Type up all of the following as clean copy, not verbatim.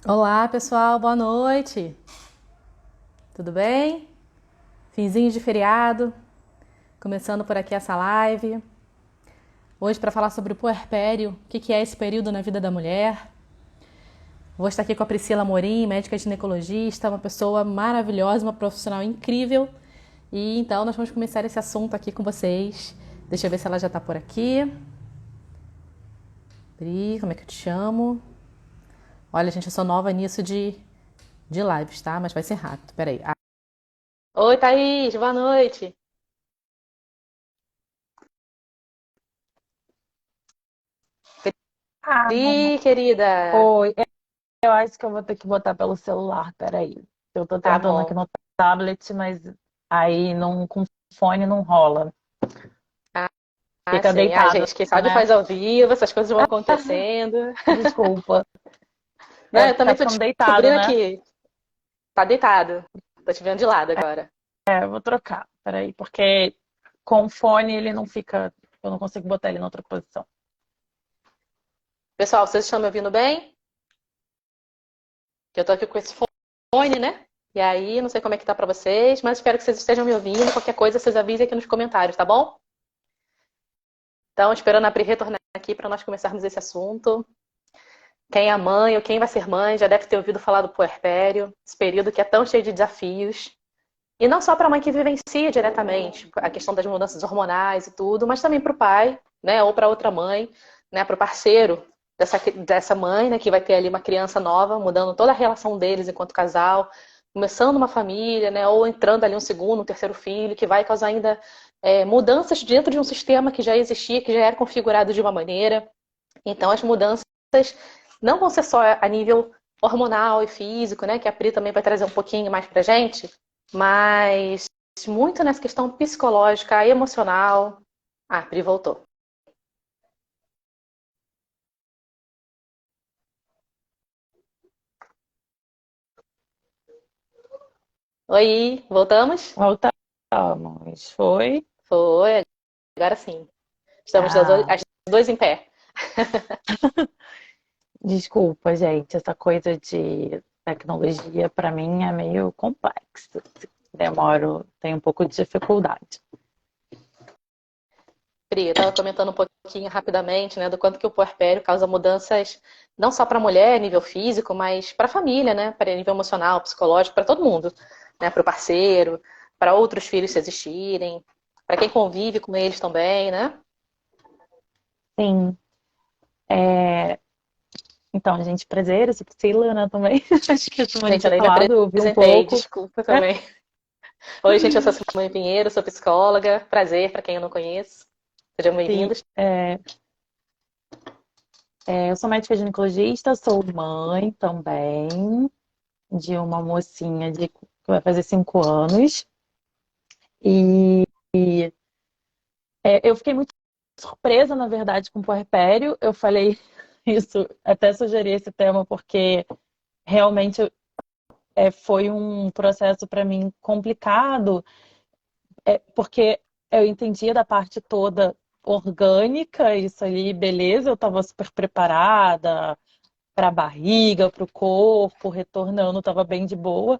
Olá, pessoal, boa noite. Tudo bem? Finzinho de feriado, começando por aqui essa live. Hoje para falar sobre o puerpério, o que é esse período na vida da mulher. Vou estar aqui com a Priscila Amorim, médica ginecologista, uma pessoa maravilhosa, uma profissional incrível. E então nós vamos começar esse assunto aqui com vocês. Deixa eu ver se ela já está por aqui. Pri, como é que eu te chamo? Olha, gente, eu sou nova nisso de lives, tá? Mas vai ser rápido. Peraí. Oi, Thaís, boa noite. Ah, Pri, querida. oi. Eu acho que eu vou ter que botar pelo celular, peraí. Eu tô Tá tentando aqui bom. no tablet, mas aí não, com fone não rola. Ah, Fica sim. Ah, deitado, gente, quem sabe né? faz ao vivo, essas coisas vão acontecendo. Desculpa. Né, eu Tá também tô ficando deitado, descobrindo né? aqui. Tá deitado. Tô te vendo de lado agora. É, eu vou trocar, peraí, porque com fone ele não fica. Eu não consigo botar ele em outra posição. Pessoal, vocês estão me ouvindo bem? Que eu tô aqui com esse fone, né? E aí, não sei como é que tá pra vocês, mas espero que vocês estejam me ouvindo. Qualquer coisa, vocês avisem aqui nos comentários, tá bom? Então, esperando a Pri retornar aqui para nós começarmos esse assunto. Quem é mãe ou quem vai ser mãe já deve ter ouvido falar do puerpério, esse período que é tão cheio de desafios. E não só para a mãe que vivencia diretamente a questão das mudanças hormonais e tudo, mas também para o pai, né, ou para outra mãe, né, para o parceiro dessa mãe, né, que vai ter ali uma criança nova, mudando toda a relação deles enquanto casal, começando uma família, né, ou entrando ali um segundo, um terceiro filho, que vai causar ainda mudanças dentro de um sistema que já existia, que já era configurado de uma maneira. Então, as mudanças não vão ser só a nível hormonal e físico, né, que a Pri também vai trazer um pouquinho mais pra gente, mas muito nessa questão psicológica e emocional. Ah, Pri voltou. Oi, voltamos? Voltamos. Foi? Foi, agora sim. Estamos Ah, as dois em pé. desculpa, gente. Essa coisa de tecnologia para mim é meio complexo. Demoro, tenho um pouco de dificuldade. Pri, eu estava comentando um pouquinho rapidamente, né, do quanto que o puerpério causa mudanças não só para a mulher, nível físico, mas para a família, né, para nível emocional, psicológico, para todo mundo, né, para o parceiro, para outros filhos se existirem, para quem convive com eles também, né? Sim. É, então, gente, prazer, eu sou Priscila, né, também. Acho que a Simone Gente, eu tinha nem me falado, eu ouvi um apresentei, pouco. desculpa também. Oi, gente, eu sou a Simone Pinheiro, sou psicóloga. Prazer para quem eu não conheço. Sejam Sim, bem-vindos. eu sou médica ginecologista, sou mãe também de uma mocinha que vai fazer 5 anos. E eu fiquei muito surpresa, na verdade, com o puerpério. Eu falei isso, até sugeri esse tema, porque realmente foi um processo para mim complicado, porque eu entendia da parte toda orgânica, isso ali, beleza, eu estava super preparada para a barriga, para o corpo, retornando, estava bem de boa,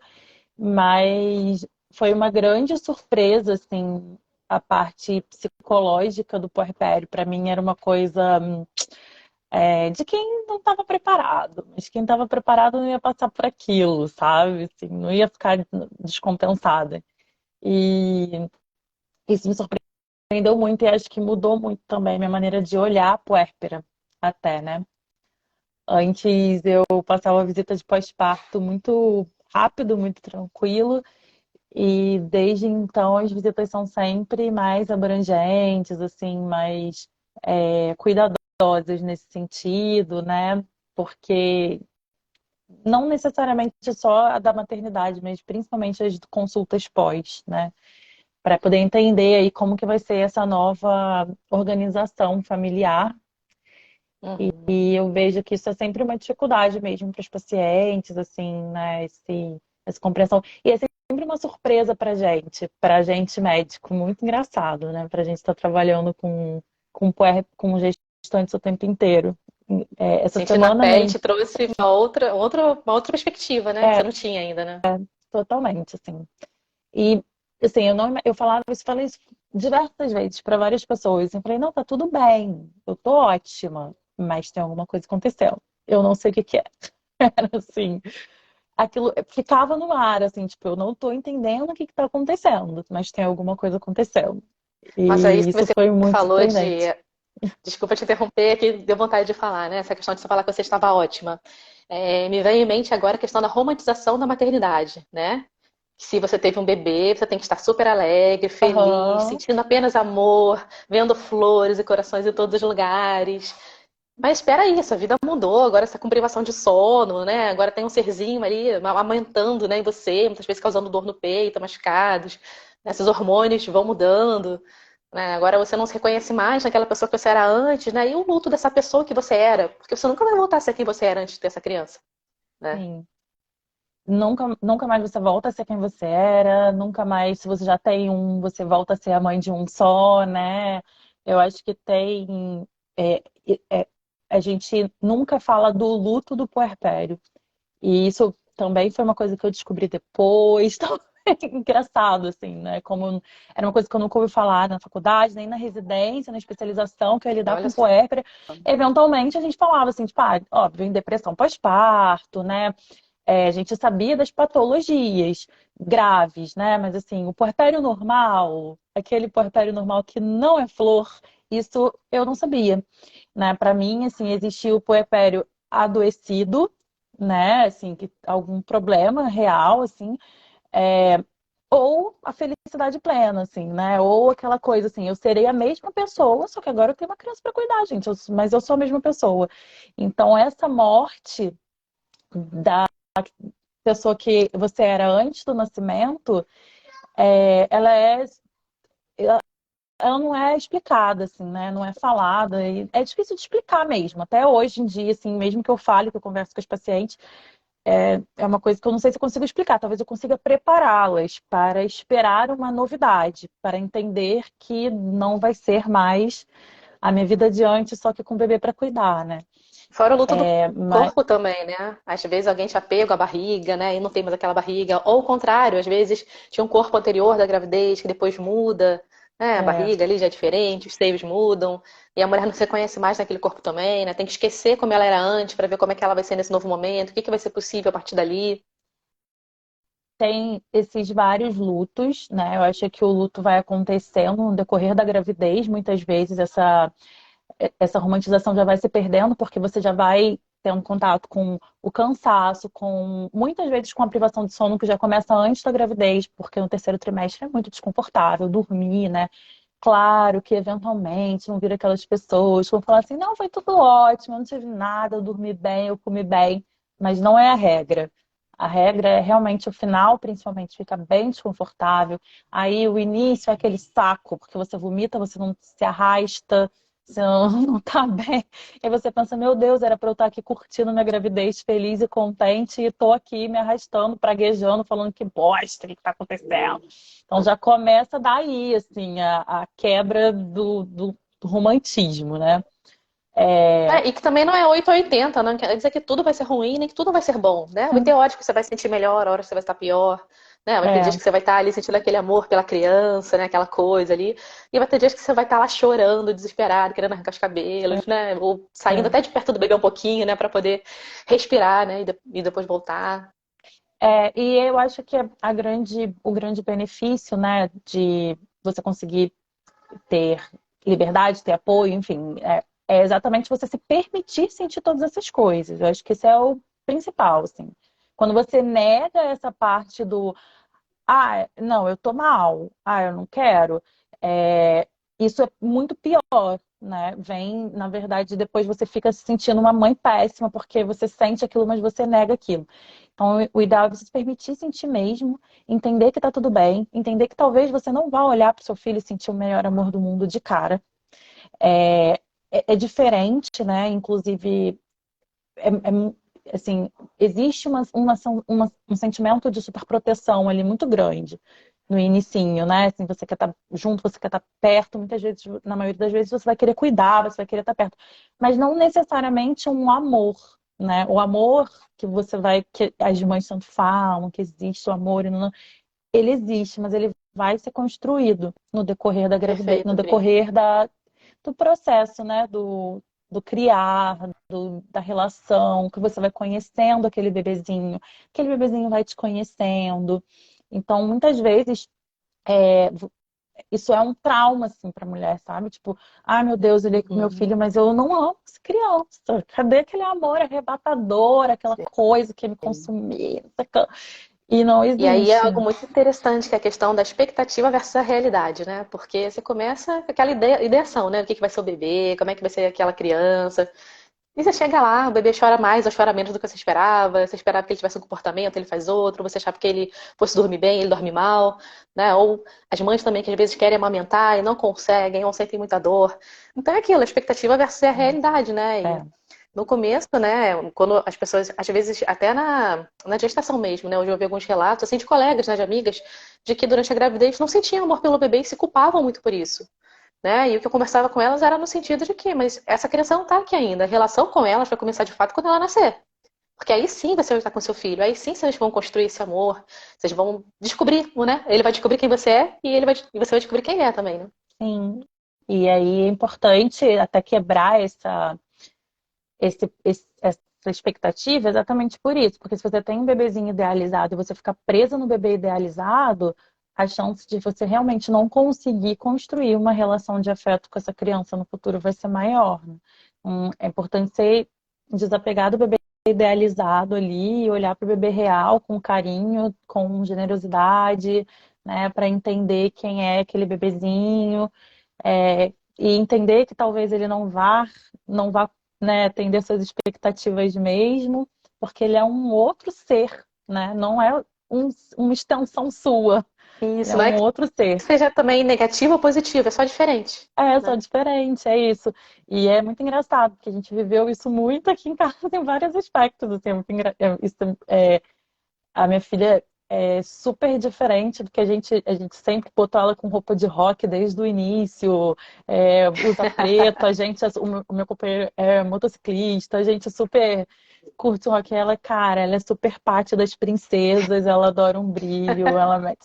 mas foi uma grande surpresa, assim, a parte psicológica do puerpério. Para mim era uma coisa de quem não estava preparado, mas quem estava preparado não ia passar por aquilo, sabe? Assim, não ia ficar descompensada. E isso me surpreendeu muito e acho que mudou muito também minha maneira de olhar a puérpera, até, né? Antes eu passava a visita de pós-parto muito rápido, muito tranquilo, e desde então as visitas são sempre mais abrangentes, assim, mais cuidadosas nesse sentido, né? Porque não necessariamente só a da maternidade, mas principalmente as consultas pós, né? Para poder entender aí como que vai ser essa nova organização familiar. Uhum. E eu vejo que isso é sempre uma dificuldade mesmo para os pacientes, assim, né? Essa compreensão. E é sempre uma surpresa para gente médico, muito engraçado, né? Para a gente estar trabalhando com gestantes o tempo inteiro. Essa Sentir na semana pele mesmo, te trouxe uma outra perspectiva, né? Que você é, não tinha ainda, né? totalmente, assim. E, assim, eu falei isso diversas vezes para várias pessoas. Eu falei, não, tá tudo bem, eu tô ótima, mas tem alguma coisa acontecendo. Eu não sei o que que é. Era assim, aquilo ficava no ar, assim, tipo, eu não tô entendendo o que que tá acontecendo, mas tem alguma coisa acontecendo. Nossa, E isso que isso você foi muito falou surpreendente. de. Desculpa te interromper, que deu vontade de falar, né? Essa questão de você falar que você estava ótima. Me vem em mente agora a questão da romantização da maternidade, né? Se você teve um bebê, você tem que estar super alegre, feliz, Aham, sentindo apenas amor, vendo flores e corações em todos os lugares. Mas espera aí, sua vida mudou, agora você está com privação de sono, né? Agora tem um serzinho ali amamentando, né, em você, muitas vezes causando dor no peito, machucados. Né? Esses hormônios vão mudando, né? Agora você não se reconhece mais naquela pessoa que você era antes, né? E o luto dessa pessoa que você era, porque você nunca vai voltar a ser quem você era antes de ter essa criança, né? sim. Nunca mais você volta a ser quem você era, nunca mais, se você já tem um, você volta a ser a mãe de um só, né? Eu acho que tem. é, é, a gente nunca fala do luto do puerpério. E isso também foi uma coisa que eu descobri depois. Então, engraçado, assim, né? Como era uma coisa que eu nunca ouvi falar na faculdade, nem na residência, na especialização, que é lidar Olha com só. puérpera. Eventualmente, a gente falava assim, tipo, óbvio, em depressão pós-parto, né? A gente sabia das patologias graves, né? Mas assim, o puerpério normal, aquele puerpério normal que não é flor, isso eu não sabia, né? Para mim, assim, existia o puerpério adoecido, né? Assim, que algum problema real, assim, é, ou a felicidade plena, assim, né? Ou aquela coisa assim, eu serei a mesma pessoa, só que agora eu tenho uma criança para cuidar, gente. Mas eu sou a mesma pessoa. Então, essa morte da pessoa que você era antes do nascimento, ela ela não é explicada, assim, né? Não é falada. E é difícil de explicar mesmo. Até hoje em dia, assim, mesmo que eu fale, que eu converso com os pacientes, é uma coisa que eu não sei se eu consigo explicar. Talvez eu consiga prepará-las para esperar uma novidade, para entender que não vai ser mais a minha vida de antes, só que com o bebê para cuidar, né? Fora o luto do Mas corpo também, né? Às vezes alguém te apega à barriga, né? E não tem mais aquela barriga. Ou o contrário, às vezes tinha um corpo anterior da gravidez que depois muda, né? A é, barriga ali já é diferente, os seios mudam. E a mulher não se reconhece mais naquele corpo também, né? Tem que esquecer como ela era antes para ver como é que ela vai ser nesse novo momento, o que que vai ser possível a partir dali. tem esses vários lutos, né? Eu acho que o luto vai acontecendo no decorrer da gravidez. Muitas vezes essa romantização já vai se perdendo, porque você já vai tendo contato com o cansaço, com muitas vezes com a privação de sono que já começa antes da gravidez, porque no terceiro trimestre é muito desconfortável dormir, né? Claro que eventualmente vão vir aquelas pessoas que vão falar assim: não, foi tudo ótimo, eu não tive nada, eu dormi bem, eu comi bem, mas não é a regra. A regra é realmente o final, principalmente, fica bem desconfortável. Aí o início é aquele saco, porque você vomita, você não se arrasta, você não, não tá bem. E aí você pensa, meu Deus, era para eu estar aqui curtindo minha gravidez feliz e contente, e tô aqui me arrastando, praguejando, falando que bosta, o que tá acontecendo? Então já começa daí, assim, a quebra do romantismo, né? É, E que também não é 8 ou 80, não quer dizer que tudo vai ser ruim, nem que tudo vai ser bom, né? Vai ter horas que você vai se sentir melhor, horas que você vai estar pior, né? Vai ter dias é, que você vai estar ali sentindo aquele amor pela criança, né? Aquela coisa ali. E vai ter dias que você vai estar lá chorando, desesperado, querendo arrancar os cabelos, né? Ou saindo é. até de perto do bebê um pouquinho, né? Pra poder respirar, né? E depois voltar. E eu acho que o grande benefício, né, de você conseguir ter liberdade, ter apoio, enfim, é exatamente você se permitir sentir todas essas coisas. Eu acho que esse é o principal, assim. Quando você nega essa parte do, não, eu tô mal, eu não quero, isso é muito pior, né? Vem, na verdade, depois você fica se sentindo uma mãe péssima, porque você sente aquilo, mas você nega aquilo. Então, o ideal é você se permitir sentir mesmo, entender que tá tudo bem, entender que talvez você não vá olhar pro seu filho e sentir o melhor amor do mundo de cara. É, é diferente, né? Inclusive, assim, existe um sentimento de superproteção ali muito grande. no inicinho, né? Assim, você quer estar junto, você quer estar perto, muitas vezes, na maioria das vezes, você vai querer cuidar, você vai querer estar perto. Mas não necessariamente um amor, né? O amor que você vai, que as mães tanto falam, que existe o amor, ele existe, mas ele vai ser construído no decorrer da gravidez, no Perfeito, Pri. decorrer do processo, né? Do criar, da relação, que você vai conhecendo aquele bebezinho vai te conhecendo. Então, muitas vezes, é, isso é um trauma, assim, para a mulher, sabe? Tipo, ai meu Deus, ele é meu Uhum. filho, mas eu não amo essa criança. Cadê aquele amor arrebatador, aquela coisa que me Sim. consumia? E não E aí é existe. algo muito interessante, que é a questão da expectativa versus a realidade, né? Porque você começa com aquela ideação, né? O que que vai ser o bebê, como é que vai ser aquela criança. E você chega lá, o bebê chora mais ou chora menos do que você esperava que ele tivesse um comportamento, ele faz outro, você achava que ele fosse dormir bem, ele dorme mal, né? Ou as mães também que às vezes querem amamentar e não conseguem, ou sentem muita dor. Então é aquilo, a expectativa versus a realidade, né? E É. no começo, né, quando as pessoas, às vezes, até na gestação mesmo, né, hoje eu ouvi alguns relatos, assim, de colegas, né, de amigas, de que durante a gravidez não sentiam amor pelo bebê e se culpavam muito por isso, né, e o que eu conversava com elas era no sentido de que, mas essa criança não tá aqui ainda, a relação com elas vai começar de fato quando ela nascer, porque aí sim você vai estar com seu filho, aí sim vocês vão construir esse amor, vocês vão descobrir, né, ele vai descobrir quem você é e você vai descobrir quem ele é também, né. Sim. E aí é importante até quebrar essa expectativa exatamente por isso. Porque se você tem um bebezinho idealizado e você fica presa no bebê idealizado, a chance de você realmente não conseguir construir uma relação de afeto com essa criança no futuro vai ser maior, né? É importante ser desapegado do bebê idealizado ali e olhar para o bebê real com carinho, com generosidade, né, para entender quem é aquele bebezinho, e entender que talvez ele não vá, né, atender suas expectativas mesmo, porque ele é um outro ser, né? Não é uma extensão sua, ele Isso, é não é um que outro ser. seja também negativo ou positivo, é só diferente, É só né. diferente, é isso. E é muito engraçado, porque a gente viveu isso muito aqui em casa em vários aspectos. Assim, a minha filha é super diferente do que a gente sempre botou ela com roupa de rock desde o início, usa preto, o meu companheiro é motociclista, a gente super curte o rock. Ela é super parte das princesas, ela adora um brilho,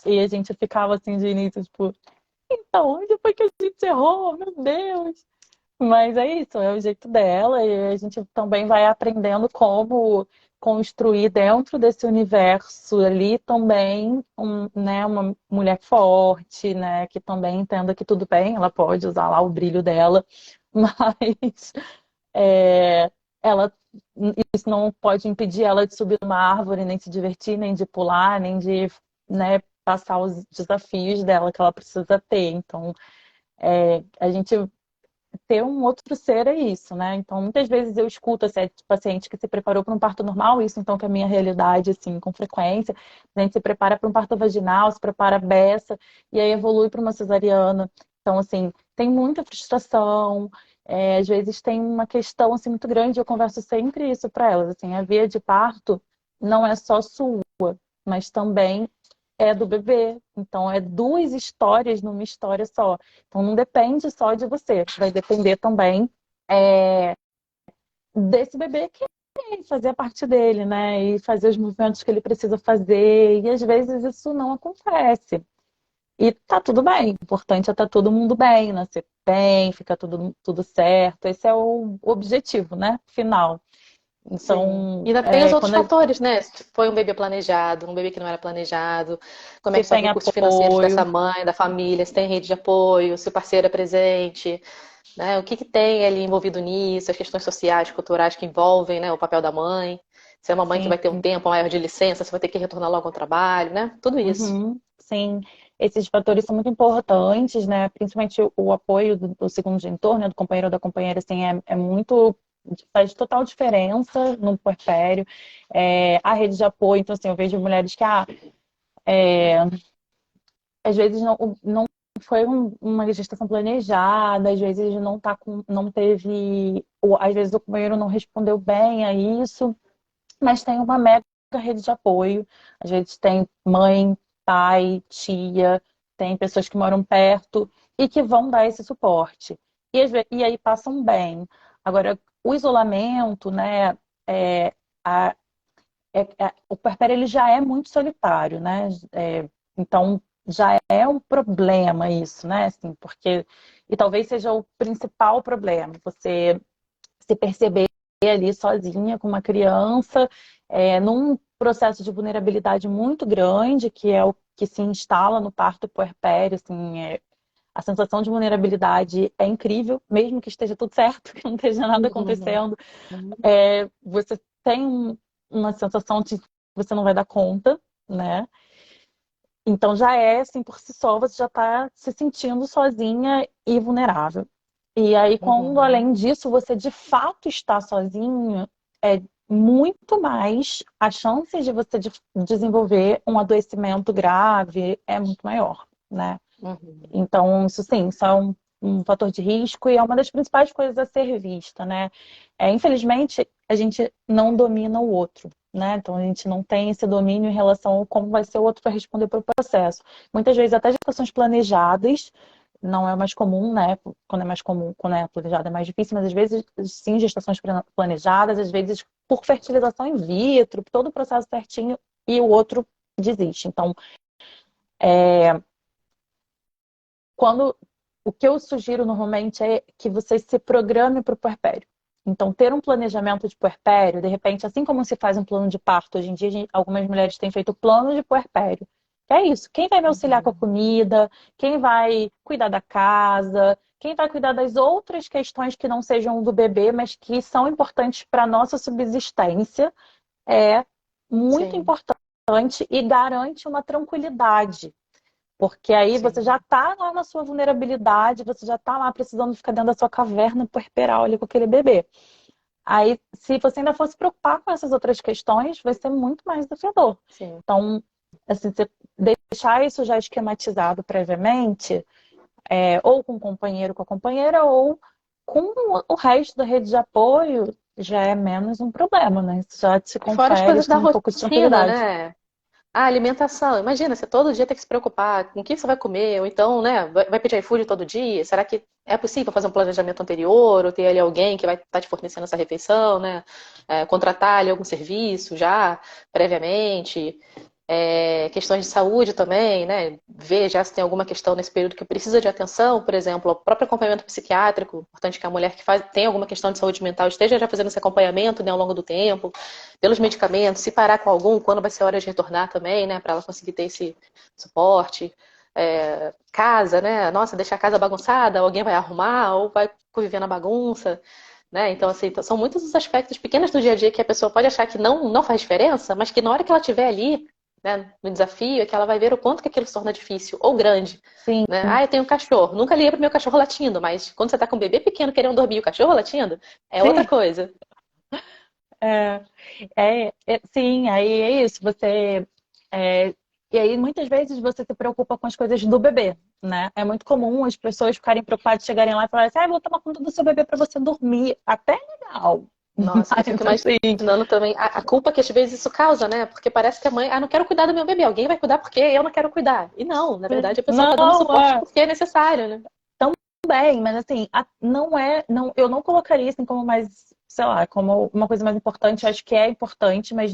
e a gente ficava assim de início, tipo, então, onde foi que a gente errou? Meu Deus! Mas é isso, é o jeito dela, e a gente também vai aprendendo como construir dentro desse universo ali também né, uma mulher forte, né, que também entenda que tudo bem, ela pode usar lá o brilho dela, mas é, ela, isso não pode impedir ela de subir numa árvore, nem se divertir, nem de pular, nem de, né, passar os desafios dela que ela precisa ter. Então, a gente ter um outro ser é isso, né? Então, muitas vezes eu escuto assim, paciente que se preparou para um parto normal, isso então que é a minha realidade, assim, com frequência. A gente se prepara para um parto vaginal, se prepara beça, e aí evolui para uma cesariana. Então, assim, tem muita frustração, às vezes tem uma questão, assim, muito grande, eu converso sempre isso para elas, assim, a via de parto não é só sua, mas também é do bebê. Então, é duas histórias numa história só. Então, não depende só de você, vai depender também é, desse bebê que fazer a parte dele, né? E fazer os movimentos que ele precisa fazer. E às vezes isso não acontece. E tá tudo bem. O importante é estar todo mundo bem, nascer bem, ficar tudo certo. Esse é o objetivo, né? Final. Sim. Então, E ainda tem os outros quando fatores, né? Se foi um bebê planejado, um bebê que não era planejado, como é se que são os tem recursos financeiros dessa apoio, mãe, da família, se tem rede de apoio, se o parceiro é presente, né? O que que tem ali envolvido nisso, as questões sociais, culturais que envolvem, né, o papel da mãe, se é uma mãe que sim. vai ter um tempo maior de licença, se vai ter que retornar logo ao trabalho, né? Tudo isso. Uhum, sim, esses fatores são muito importantes, né? Principalmente o apoio do segundo genitor, né? Do companheiro ou da companheira, assim, é muito, faz total diferença no puerpério. A rede de apoio, então, assim, eu vejo mulheres que, às vezes não foi uma gestação planejada, às vezes não teve, ou às vezes o companheiro não respondeu bem a isso, mas tem uma mega rede de apoio. Às vezes tem mãe pai, tia, tem pessoas que moram perto e que vão dar esse suporte. E aí passam bem. Agora, o isolamento, né? É, a- o puerpério ele já é muito solitário, né? Então já é um problema isso, né? Assim, porque e talvez seja o principal problema, você se perceber ali sozinha com uma criança, num processo de vulnerabilidade muito grande, que é o que se instala no parto puerpério, assim, a sensação de vulnerabilidade é incrível, mesmo que esteja tudo certo, que não esteja nada Uhum. acontecendo. Você tem uma sensação de que você não vai dar conta, né? Então já é, assim, por si só, você já está se sentindo sozinha e vulnerável. E aí, quando Uhum. além disso, você de fato está sozinho, é muito mais a chance de você desenvolver um adoecimento grave é muito maior, né? Uhum. Então, isso sim, isso é um fator de risco e é uma das principais coisas a ser vista, né? Infelizmente, a gente não domina o outro, né? Então, a gente não tem esse domínio em relação a como vai ser o outro para responder para o processo. Muitas vezes, até gestações planejadas, não é mais comum, né? Quando é mais comum, quando é planejada é mais difícil, mas às vezes, sim, gestações planejadas, às vezes por fertilização in vitro, todo o processo certinho e o outro desiste. Então, quando o que eu sugiro normalmente é que você se programe para o puerpério. Então, ter um planejamento de puerpério, de repente, assim como se faz um plano de parto, hoje em dia algumas mulheres têm feito plano de puerpério. É isso. Quem vai me auxiliar com a Uhum. comida? Quem vai cuidar da casa? Quem vai cuidar das outras questões que não sejam do bebê, mas que são importantes para a nossa subsistência? É muito Sim, importante e garante uma tranquilidade. Porque aí você sim. já está lá na sua vulnerabilidade, você já está lá precisando ficar dentro da sua caverna puerperal ali com aquele bebê. Aí, se você ainda for se preocupar com essas outras questões, vai ser muito mais desafiador. Sim. Então, assim, você deixar isso já esquematizado previamente, ou com o companheiro, com a companheira, ou com o resto da rede de apoio, já é menos um problema, né? Isso já te Fora as confere coisas da assim, um pouco de rotina, tranquilidade. né? A alimentação. Imagina, você todo dia tem que se preocupar com o que você vai comer, ou então, né, vai pedir iFood todo dia. Será que é possível fazer um planejamento anterior, ou ter ali alguém que vai estar te fornecendo essa refeição, né? Contratar ali algum serviço já previamente. Questões de saúde também, né? Ver já se tem alguma questão nesse período que precisa de atenção, por exemplo, o próprio acompanhamento psiquiátrico. Importante que a mulher que tem alguma questão de saúde mental esteja já fazendo esse acompanhamento, né, ao longo do tempo, pelos medicamentos, se parar com algum, quando vai ser a hora de retornar também, né, para ela conseguir ter esse suporte. Casa, né? Nossa, deixar a casa bagunçada, alguém vai arrumar ou vai conviver na bagunça. Né? Então, assim, são muitos os aspectos pequenos do dia a dia que a pessoa pode achar que não faz diferença, mas que na hora que ela estiver ali, né, no desafio, é que ela vai ver o quanto que aquilo se torna difícil ou grande. Sim. Né? Ah, eu tenho um cachorro. Nunca liguei pro meu cachorro latindo, mas quando você tá com um bebê pequeno querendo dormir e o cachorro latindo, é outra Sim. coisa. É, sim, aí é isso. É, e aí muitas vezes você se preocupa com as coisas do bebê, né? É muito comum as pessoas ficarem preocupadas, chegarem lá e falarem assim, vou tomar conta do seu bebê para você dormir. Até é legal. Nossa, eu fico Mas assim, imaginando também a culpa que às vezes isso causa, né? Porque parece que a mãe, não quero cuidar do meu bebê, alguém vai cuidar porque eu não quero cuidar. E não, na verdade a pessoa tá dando não, suporte porque é necessário, né? bem, mas assim, não é, não, eu não colocaria assim como mais, sei lá, como uma coisa mais importante. Eu acho que é importante, mas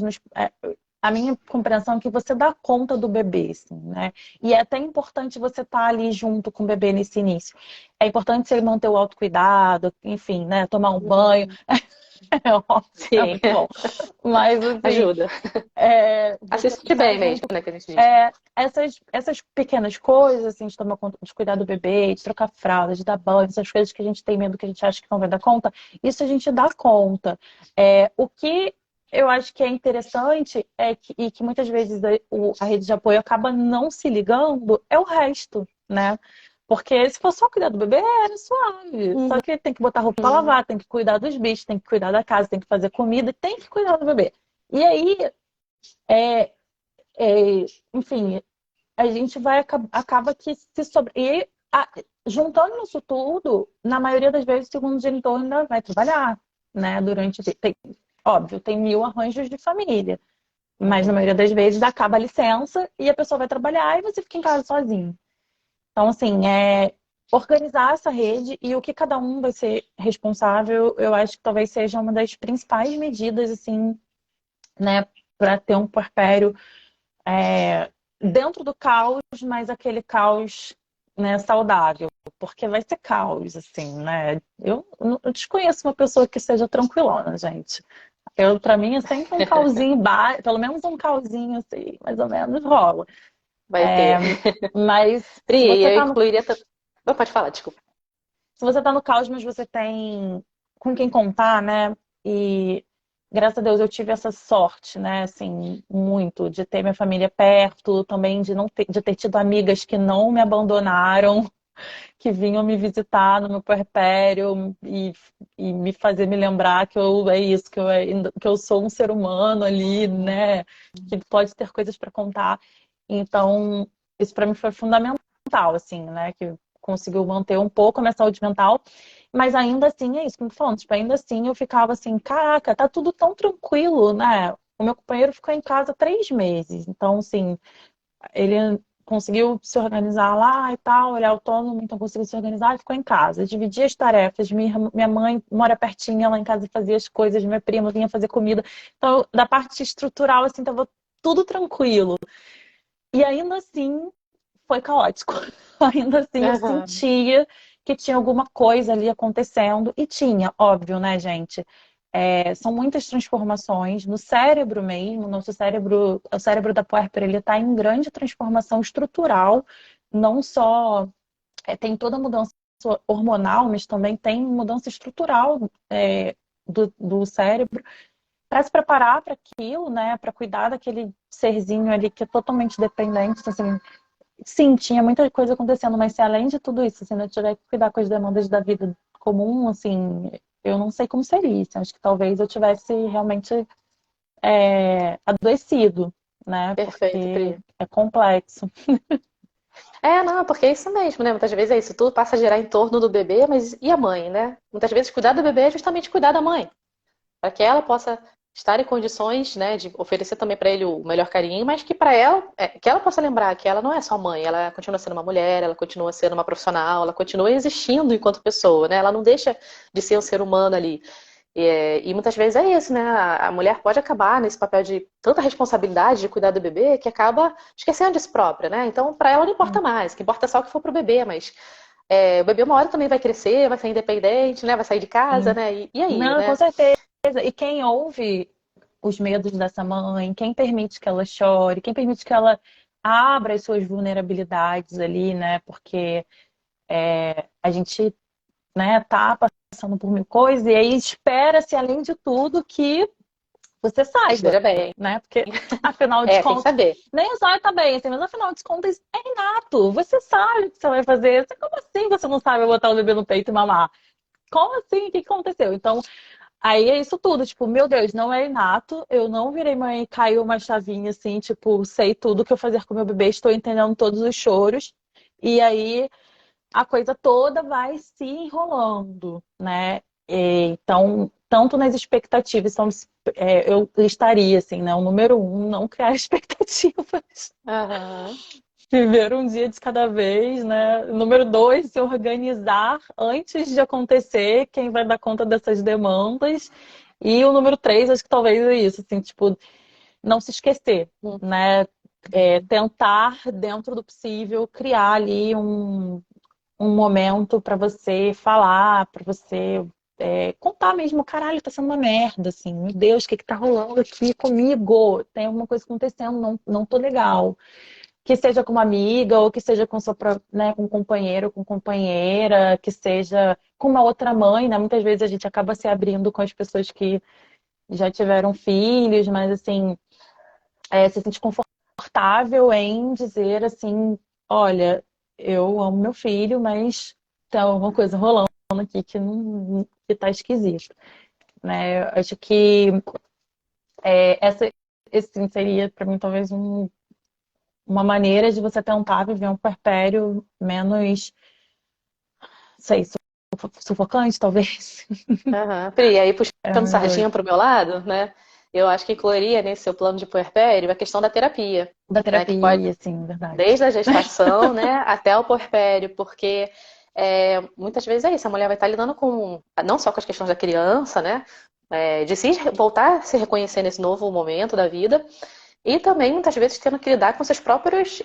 a minha compreensão é que você dá conta do bebê, assim, né? E é até importante você estar ali junto com o bebê nesse início. É importante você manter o autocuidado, enfim, né? Tomar um banho. Uhum. É óbvio, é Sim, muito bom. Mas assim, ajuda. você Assistir tá bem mesmo, junto. né, que a gente diz. Essas pequenas coisas, assim, de tomar conta, de cuidar do bebê, de trocar fralda, de dar banho, essas coisas que a gente tem medo, que a gente acha que não vai dar conta, isso a gente dá conta. O que eu acho que é interessante e que muitas vezes a rede de apoio acaba não se ligando é o resto, né? Porque se for só cuidar do bebê, era suave. Só Uhum. que tem que botar roupa para lavar, tem que cuidar dos bichos, tem que cuidar da casa, tem que fazer comida, tem que cuidar do bebê. E aí, é, é, enfim, a gente vai acaba que se sobre. Juntando isso tudo, na maioria das vezes, o segundo genitor ainda vai trabalhar, né? Óbvio, tem mil arranjos de família. Mas na Uhum. maioria das vezes acaba a licença e a pessoa vai trabalhar e você fica em casa sozinho. Então, assim, organizar essa rede e o que cada um vai ser responsável, eu acho que talvez seja uma das principais medidas, assim, né, para ter um puerpério dentro do caos, mas aquele caos, né, saudável, porque vai ser caos, assim, né? Eu desconheço uma pessoa que seja tranquilona, gente. Para mim é sempre um causinho, pelo menos um causinho, assim, mais ou menos rola. Vai ter. Mas se Pri, você eu tá no, incluiria. Não, pode falar, desculpa. se você tá no caos, mas você tem com quem contar, né? E graças a Deus eu tive essa sorte, né? Assim, muito, de ter minha família perto, também de ter tido amigas que não me abandonaram, que vinham me visitar no meu puerpério e me fazer me lembrar que é isso, que eu sou um ser humano ali, né? Que pode ter coisas para contar. Então, isso para mim foi fundamental, assim, né? Que conseguiu manter um pouco a minha saúde mental, mas ainda assim, é isso que eu tô falando, tipo, ainda assim eu ficava assim, caraca, tá tudo tão tranquilo, né? O meu companheiro ficou em casa 3 meses, então, assim, ele conseguiu se organizar lá e tal, ele é autônomo, então conseguiu se organizar e ficou em casa. Dividia as tarefas. Minha mãe mora pertinho, lá em casa fazia as coisas, minha prima vinha fazer comida. Então, da parte estrutural, assim, tava tudo tranquilo. E ainda assim, foi caótico. Ainda assim, eu Aham. sentia que tinha alguma coisa ali acontecendo. E tinha, óbvio, né, gente? São muitas transformações no cérebro mesmo. Nosso cérebro, o cérebro da puérpera, ele está em grande transformação estrutural. Não só tem toda a mudança hormonal, mas também tem mudança estrutural do cérebro para se preparar para aquilo, né? Para cuidar daquele serzinho ali que é totalmente dependente, assim. Sim, tinha muita coisa acontecendo, mas se além de tudo isso, se eu tiver que cuidar com as demandas da vida comum, assim, eu não sei como seria isso. Acho que talvez eu tivesse realmente adoecido, né? Perfeito, Porque Pri. é complexo. Não, porque é isso mesmo, né? Muitas vezes é isso, tudo passa a girar em torno do bebê, mas e a mãe, né? Muitas vezes cuidar do bebê é justamente cuidar da mãe, para que ela possa estar em condições, né, de oferecer também para ele o melhor carinho, mas que para ela, que ela possa lembrar que ela não é só mãe, ela continua sendo uma mulher, ela continua sendo uma profissional, ela continua existindo enquanto pessoa, né? Ela não deixa de ser um ser humano ali. E muitas vezes é isso, né? A mulher pode acabar nesse papel de tanta responsabilidade de cuidar do bebê que acaba esquecendo de si própria, né? Então, para ela não importa mais, o que importa é só o que for pro bebê, mas o bebê uma hora também vai crescer, vai ser independente, né? Vai sair de casa, Sim. né? E aí, Não, com né? certeza. E quem ouve os medos dessa mãe, quem permite que ela chore, quem permite que ela abra as suas vulnerabilidades ali, né? Porque a gente, né, tá passando por mil coisas e aí espera-se, além de tudo, que você saiba, Esteja bem. né? Porque, afinal de Tem que contas, saber. nem só tá bem, assim, mas afinal de contas, é inato. Você sabe o que você vai fazer. Como assim você não sabe botar o bebê no peito e mamar? Como assim? O que aconteceu? Então, aí é isso tudo, tipo, meu Deus, não é inato, eu não virei mãe e caiu uma chavinha assim, tipo, sei tudo o que eu fazer com meu bebê, estou entendendo todos os choros, e aí a coisa toda vai se enrolando, né? Então, tanto nas expectativas, então, eu estaria assim, né? O número um, não criar expectativas. Aham. Viver um dia de cada vez, né? Número dois, se organizar antes de acontecer, quem vai dar conta dessas demandas. E o número três, acho que talvez é isso, assim, tipo, não se esquecer, Hum. né? Tentar, dentro do possível, criar ali um momento para você falar, para você contar mesmo, caralho, tá sendo uma merda, assim, meu Deus, o que que tá rolando aqui comigo? Tem alguma coisa acontecendo, não tô legal, que seja com uma amiga, ou que seja com né, com um companheiro, com companheira, que seja com uma outra mãe, né? Muitas vezes a gente acaba se abrindo com as pessoas que já tiveram filhos, mas assim, se sente confortável em dizer assim, olha, eu amo meu filho, mas tem alguma coisa rolando aqui que não que tá esquisito, né? Eu acho que essa esse sim, seria para mim talvez uma maneira de você tentar viver um puerpério menos, sei, sufocante, talvez. Aham. Pri, aí puxando sardinha pro meu lado, né? eu acho que incluiria nesse seu plano de puerpério a questão da terapia, Da né? Que pode, terapia, sim, verdade. desde a gestação, né, até o puerpério, porque muitas vezes é isso, a mulher vai estar lidando com, não só com as questões da criança, né, de se voltar a se reconhecer nesse novo momento da vida, e também muitas vezes tendo que lidar com seus próprios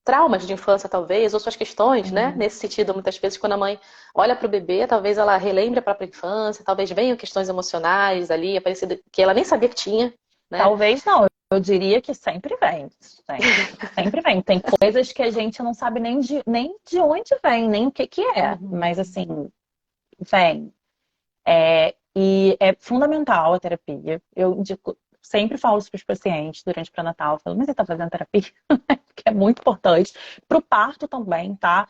traumas de infância, talvez, ou suas questões, né, Uhum. nesse sentido, muitas vezes quando a mãe olha para o bebê, talvez ela relembre a própria infância, talvez venham questões emocionais ali, aparecido, que ela nem sabia que tinha, né. Talvez não, eu diria que sempre vem. Sempre vem. Tem coisas que a gente não sabe nem de onde vem, nem o que que é. Uhum. Mas assim, vem. E é fundamental a terapia. Eu sempre falo isso para os pacientes durante o pré-natal. Eu falo, mas você está fazendo terapia? Que é muito importante. Para o parto também, tá?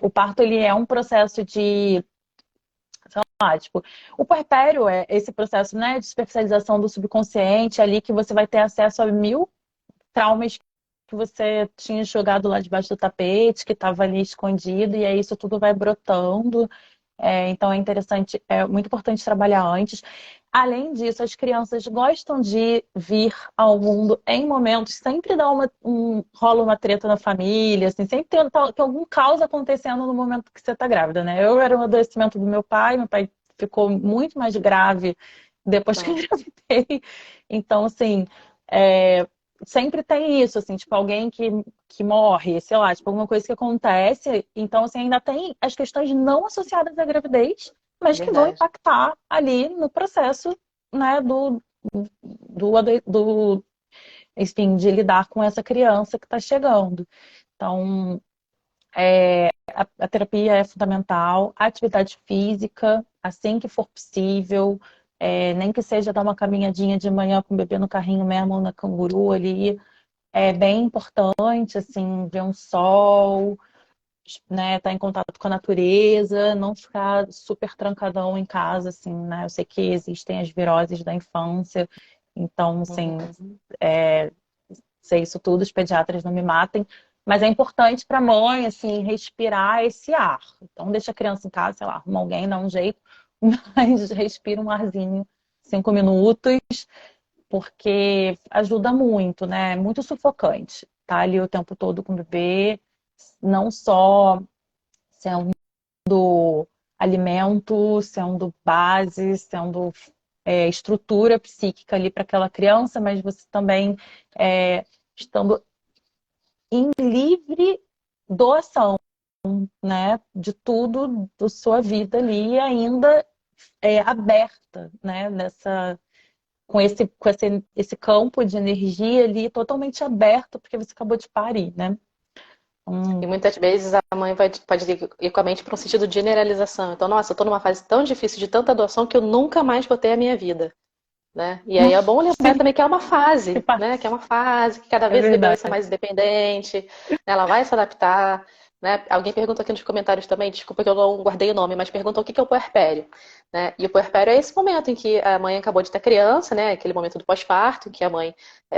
O parto, ele é um processo de... Tipo, o puerpério é esse processo, né, de superficialização do subconsciente ali que você vai ter acesso a mil traumas que você tinha jogado lá debaixo do tapete, que estava ali escondido, e aí isso tudo vai brotando. Então é interessante, é muito importante trabalhar antes. Além disso, as crianças gostam de vir ao mundo em momentos, sempre dá rola uma treta na família, assim, sempre tem algum caos acontecendo no momento que você está grávida, né? Eu era um adoecimento do meu pai ficou muito mais grave depois que eu Então, engravidei. Então, assim, é, sempre tem isso, assim, tipo, alguém que morre, sei lá, tipo, alguma coisa que acontece. Então, assim, ainda tem as questões não associadas à gravidez, mas que vão verdade. impactar ali no processo, né, do, enfim, de lidar com essa criança que está chegando. Então, a terapia é fundamental, a atividade física, assim que for possível, nem que seja dar uma caminhadinha de manhã com o bebê no carrinho mesmo, ou na canguru ali, é bem importante, assim, ver um sol, né, estar em contato com a natureza, não ficar super trancadão em casa, assim, né? Eu sei que existem as viroses da infância, então, assim, Uhum. sei isso tudo, os pediatras não me matem, mas é importante para a mãe, assim, respirar esse ar. Então, deixa a criança em casa, sei lá, arruma alguém, dá um jeito, mas respira um arzinho, 5 minutos, porque ajuda muito, né? É muito sufocante. Tá ali o tempo todo com o bebê, não só sendo alimento, sendo base, sendo estrutura psíquica ali para aquela criança, mas você também estando em livre doação, né? De tudo da sua vida ali e ainda aberta, né? Com esse campo de energia ali totalmente aberto, porque você acabou de parir, né? E Então, muitas vezes a mãe pode ir com a mente para um sentido de generalização. Então, nossa, eu estou numa fase tão difícil de tanta doação que eu nunca mais vou ter a minha vida, né? E aí é bom lembrar sim, também que é uma que fase, né? Que é passa. uma fase, que cada É vez o bebê vai ser verdade. mais independente, né? Ela vai se adaptar, né? Alguém perguntou aqui nos comentários também, desculpa que eu não guardei o nome, mas perguntou o que é o puerpério, né? E o puerpério é esse momento em que a mãe acabou de ter criança, né? Aquele momento do pós-parto, em que a mãe,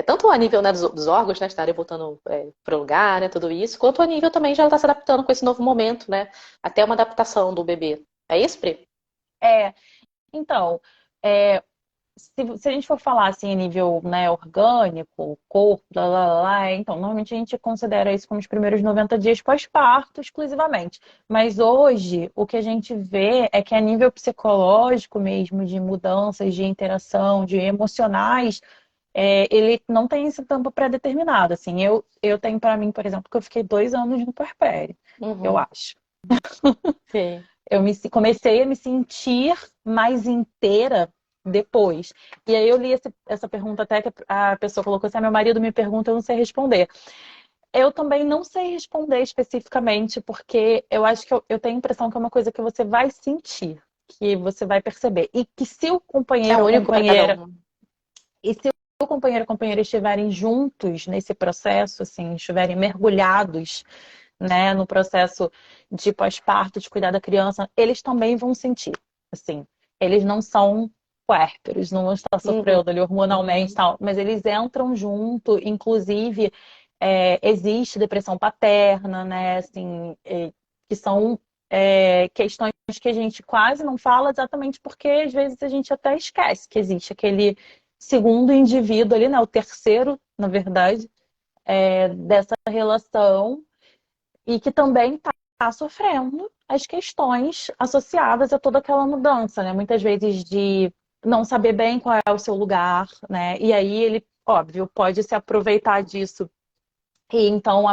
tanto a nível, né, dos órgãos, né, estarem voltando para o lugar, né, tudo isso, quanto a nível também já ela está se adaptando com esse novo momento, né? Até uma adaptação do bebê. É isso, Pri? É, então, é, se a gente for falar assim a nível, né, orgânico, corpo, então normalmente a gente considera isso como os primeiros 90 dias pós-parto exclusivamente. Mas hoje o que a gente vê é que a nível psicológico mesmo, de mudanças, de interação, de emocionais, ele não tem esse tempo pré-determinado. Assim, eu tenho para mim, por exemplo, que eu fiquei 2 anos no puerpério, eu Uhum. acho. Sim. Comecei a me sentir mais inteira depois. E aí eu li essa pergunta até que a pessoa colocou assim, meu marido me pergunta, eu não sei responder. Eu também não sei responder especificamente, porque eu acho que eu tenho a impressão que é uma coisa que você vai sentir, que você vai perceber. E que se o É companheiro ou único para cada companheira, um. e se o companheiro ou companheira estiverem juntos nesse processo, assim, estiverem mergulhados, né, no processo de pós-parto, de cuidar da criança, eles também vão sentir, assim, eles não são puérperos, não vão estar Uhum. sofrendo ali hormonalmente e tal, mas eles entram junto, inclusive existe depressão paterna, né, assim, que são questões que a gente quase não fala exatamente porque às vezes a gente até esquece que existe segundo indivíduo ali, né? O terceiro, na verdade, dessa relação e que também está sofrendo as questões associadas a toda aquela mudança, né? Muitas vezes de não saber bem qual é o seu lugar, né? E aí ele, óbvio, pode se aproveitar disso e então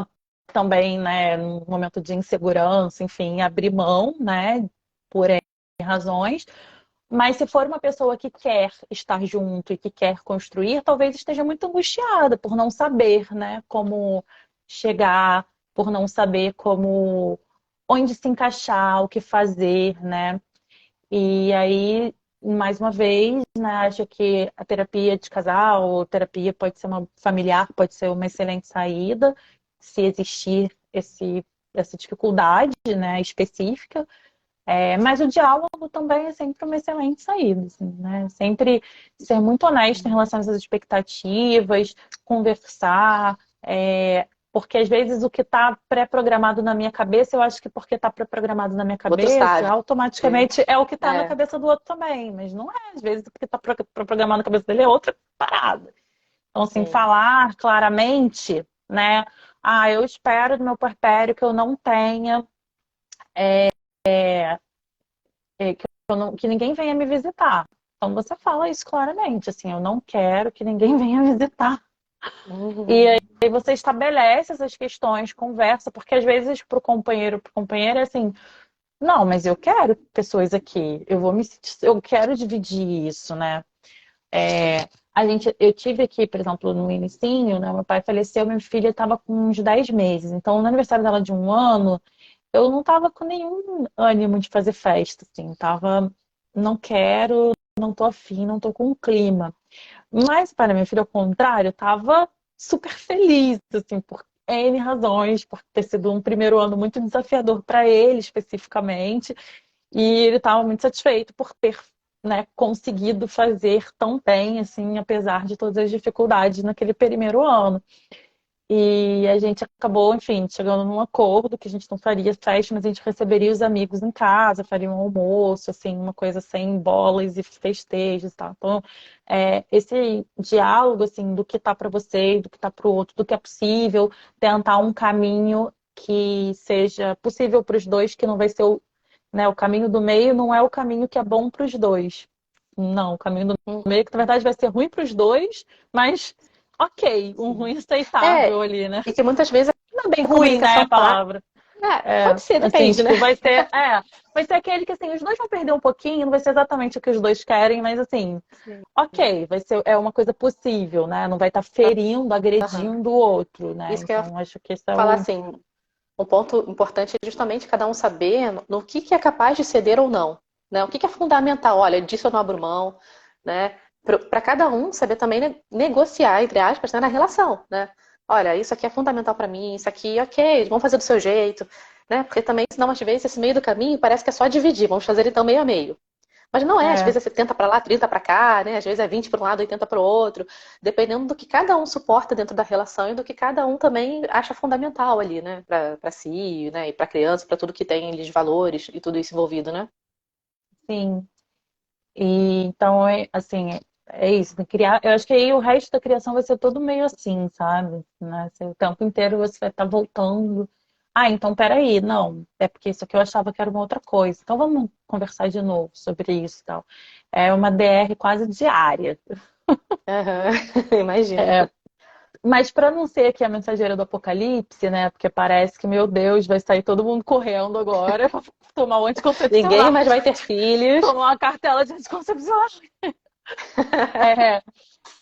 também, né, num momento de insegurança, enfim, abrir mão, né, por N razões. Mas se for uma pessoa que quer estar junto e que quer construir, talvez esteja muito angustiada por não saber, né, como chegar, por não saber como onde se encaixar, o que fazer, né? E aí, mais uma vez, né, acho que a terapia de casal, ou terapia pode ser uma familiar, pode ser uma excelente saída, se existir essa dificuldade, né, específica. Mas o diálogo também é sempre uma excelente saída, assim, né? Sempre ser muito honesto em relação às expectativas, conversar, porque às vezes o que está pré-programado na minha cabeça, eu acho que porque está pré-programado na minha O outro cabeça, sabe. automaticamente é o que está na É, cabeça do outro também, mas não é, às vezes o que está pré-programado na cabeça dele é outra parada. Então, assim, sim. falar claramente, né? Ah, eu espero do meu puerpério que eu não tenha que ninguém venha me visitar. Então você fala isso claramente, assim, eu não quero que ninguém venha visitar. E Uhum. aí você estabelece essas questões, conversa, porque às vezes para o companheiro é assim, não, mas eu quero pessoas aqui, eu quero dividir isso, né? Eu tive aqui, por exemplo, no inicinho, né? Meu pai faleceu, minha filha estava com uns 10 meses. Então, no aniversário dela de 1 ano, eu não tava com nenhum ânimo de fazer festa, assim, tava, não quero, não tô afim, não tô com clima. Mas para minha filha, ao contrário, eu tava super feliz, assim, por N razões, por ter sido um primeiro ano muito desafiador para ele, especificamente, e ele tava muito satisfeito por ter, né, conseguido fazer tão bem, assim, apesar de todas as dificuldades naquele primeiro ano. E a gente acabou, enfim, chegando num acordo que a gente não faria festa, mas a gente receberia os amigos em casa, faria um almoço, assim, uma coisa sem bolas e festejos e tal. Então, esse diálogo, assim, do que tá para você, do que tá para o outro, do que é possível, tentar um caminho que seja possível para os dois, que não vai ser o caminho do meio, não é o caminho que é bom para os dois. Não, o caminho do meio, que na verdade vai ser ruim para os dois, mas ok, um Sim. ruim É, aceitável ali, né? e que muitas vezes Não é bem a ruim, né, comunicação a clara. palavra. Pode ser, Assim, depende, né? tipo, vai ser aquele que assim, os dois vão perder um pouquinho, não vai ser exatamente o que os dois querem, mas assim, Sim. ok, é uma coisa possível, né? Não vai estar ferindo, Aham. agredindo o outro, né? Isso que eu ia Então, acho que esse é falar o. assim, um ponto importante é justamente cada um saber no que é capaz de ceder ou não, né? O que é fundamental. Olha, disso eu não abro mão, né? Para cada um saber também negociar, entre aspas, né, na relação, né? Olha, isso aqui é fundamental para mim, isso aqui, ok, vamos fazer do seu jeito, né? Porque também, senão, às vezes, esse meio do caminho parece que é só dividir, vamos fazer então meio a meio. Mas não é, às É, vezes é 70 para lá, 30 para cá, né? Às vezes é 20 para um lado, 80 para o outro, dependendo do que cada um suporta dentro da relação e do que cada um também acha fundamental ali, né? Para si, né? E para a criança, para tudo que tem ali de valores e tudo isso envolvido, né? sim. E então, assim, é isso. Criar, eu acho que aí o resto da criação vai ser todo meio assim, sabe? Né? Assim, o tempo inteiro você vai estar voltando. Ah, então peraí, não. É porque isso aqui eu achava que era uma outra coisa. Então vamos conversar de novo sobre isso e tal. É uma DR quase diária. Aham, imagino. É, mas para não ser aqui a mensageira do apocalipse, né? Porque parece que, meu Deus, vai sair todo mundo correndo agora pra tomar o Ninguém anticoncepcional, mais vai ter filhos. tomar uma cartela de anticoncepcional. É,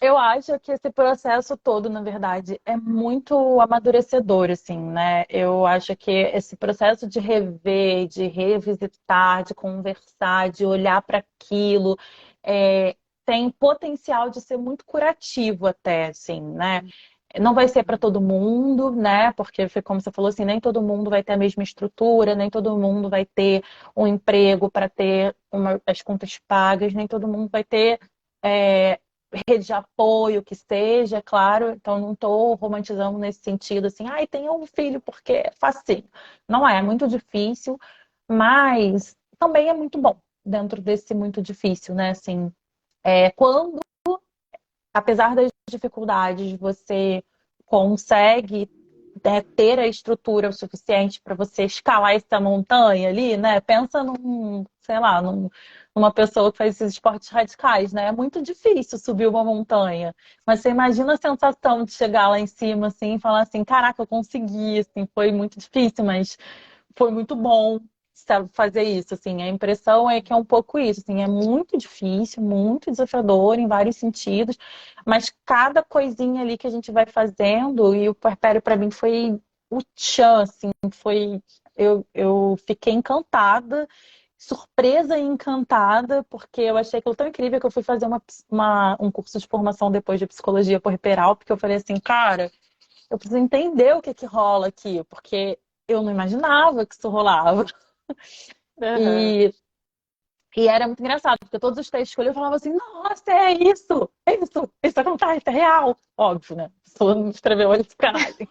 eu acho que esse processo todo, na verdade, é muito amadurecedor, assim, né? Eu acho que esse processo de rever, de revisitar, de conversar, de olhar para aquilo, tem potencial de ser muito curativo até, assim, né? Não vai ser para todo mundo, né? Porque foi como você falou assim, nem todo mundo vai ter a mesma estrutura, nem todo mundo vai ter um emprego para ter as contas pagas, nem todo mundo vai ter é, rede de apoio, que seja, claro. Então, não estou romantizando nesse sentido, assim, ai, tenha um filho porque é facinho. Não é, é muito difícil, mas também é muito bom dentro desse muito difícil, né? Assim, quando apesar das dificuldades, você consegue, né, ter a estrutura o suficiente para você escalar essa montanha ali, né? Pensa sei lá, numa pessoa que faz esses esportes radicais, né? É muito difícil subir uma montanha. Mas você imagina a sensação de chegar lá em cima, assim, e falar assim, caraca, eu consegui, assim, foi muito difícil, mas foi muito bom, sabe, fazer isso, assim. A impressão é que é um pouco isso, assim, é muito difícil, muito desafiador em vários sentidos, mas cada coisinha ali que a gente vai fazendo, e o puerpério para mim foi o tchan, assim, foi... Eu fiquei encantada, surpresa e encantada, porque eu achei aquilo tão incrível que eu fui fazer um curso de formação depois de psicologia puerperal, porque eu falei assim, cara, eu preciso entender o que que rola aqui, porque eu não imaginava que isso rolava. Aham. E, e era muito engraçado, porque todos os textos que eu li, eu falava assim, nossa, isso acontece, é real. Óbvio, né? A pessoa não escreveu olha esse canagem.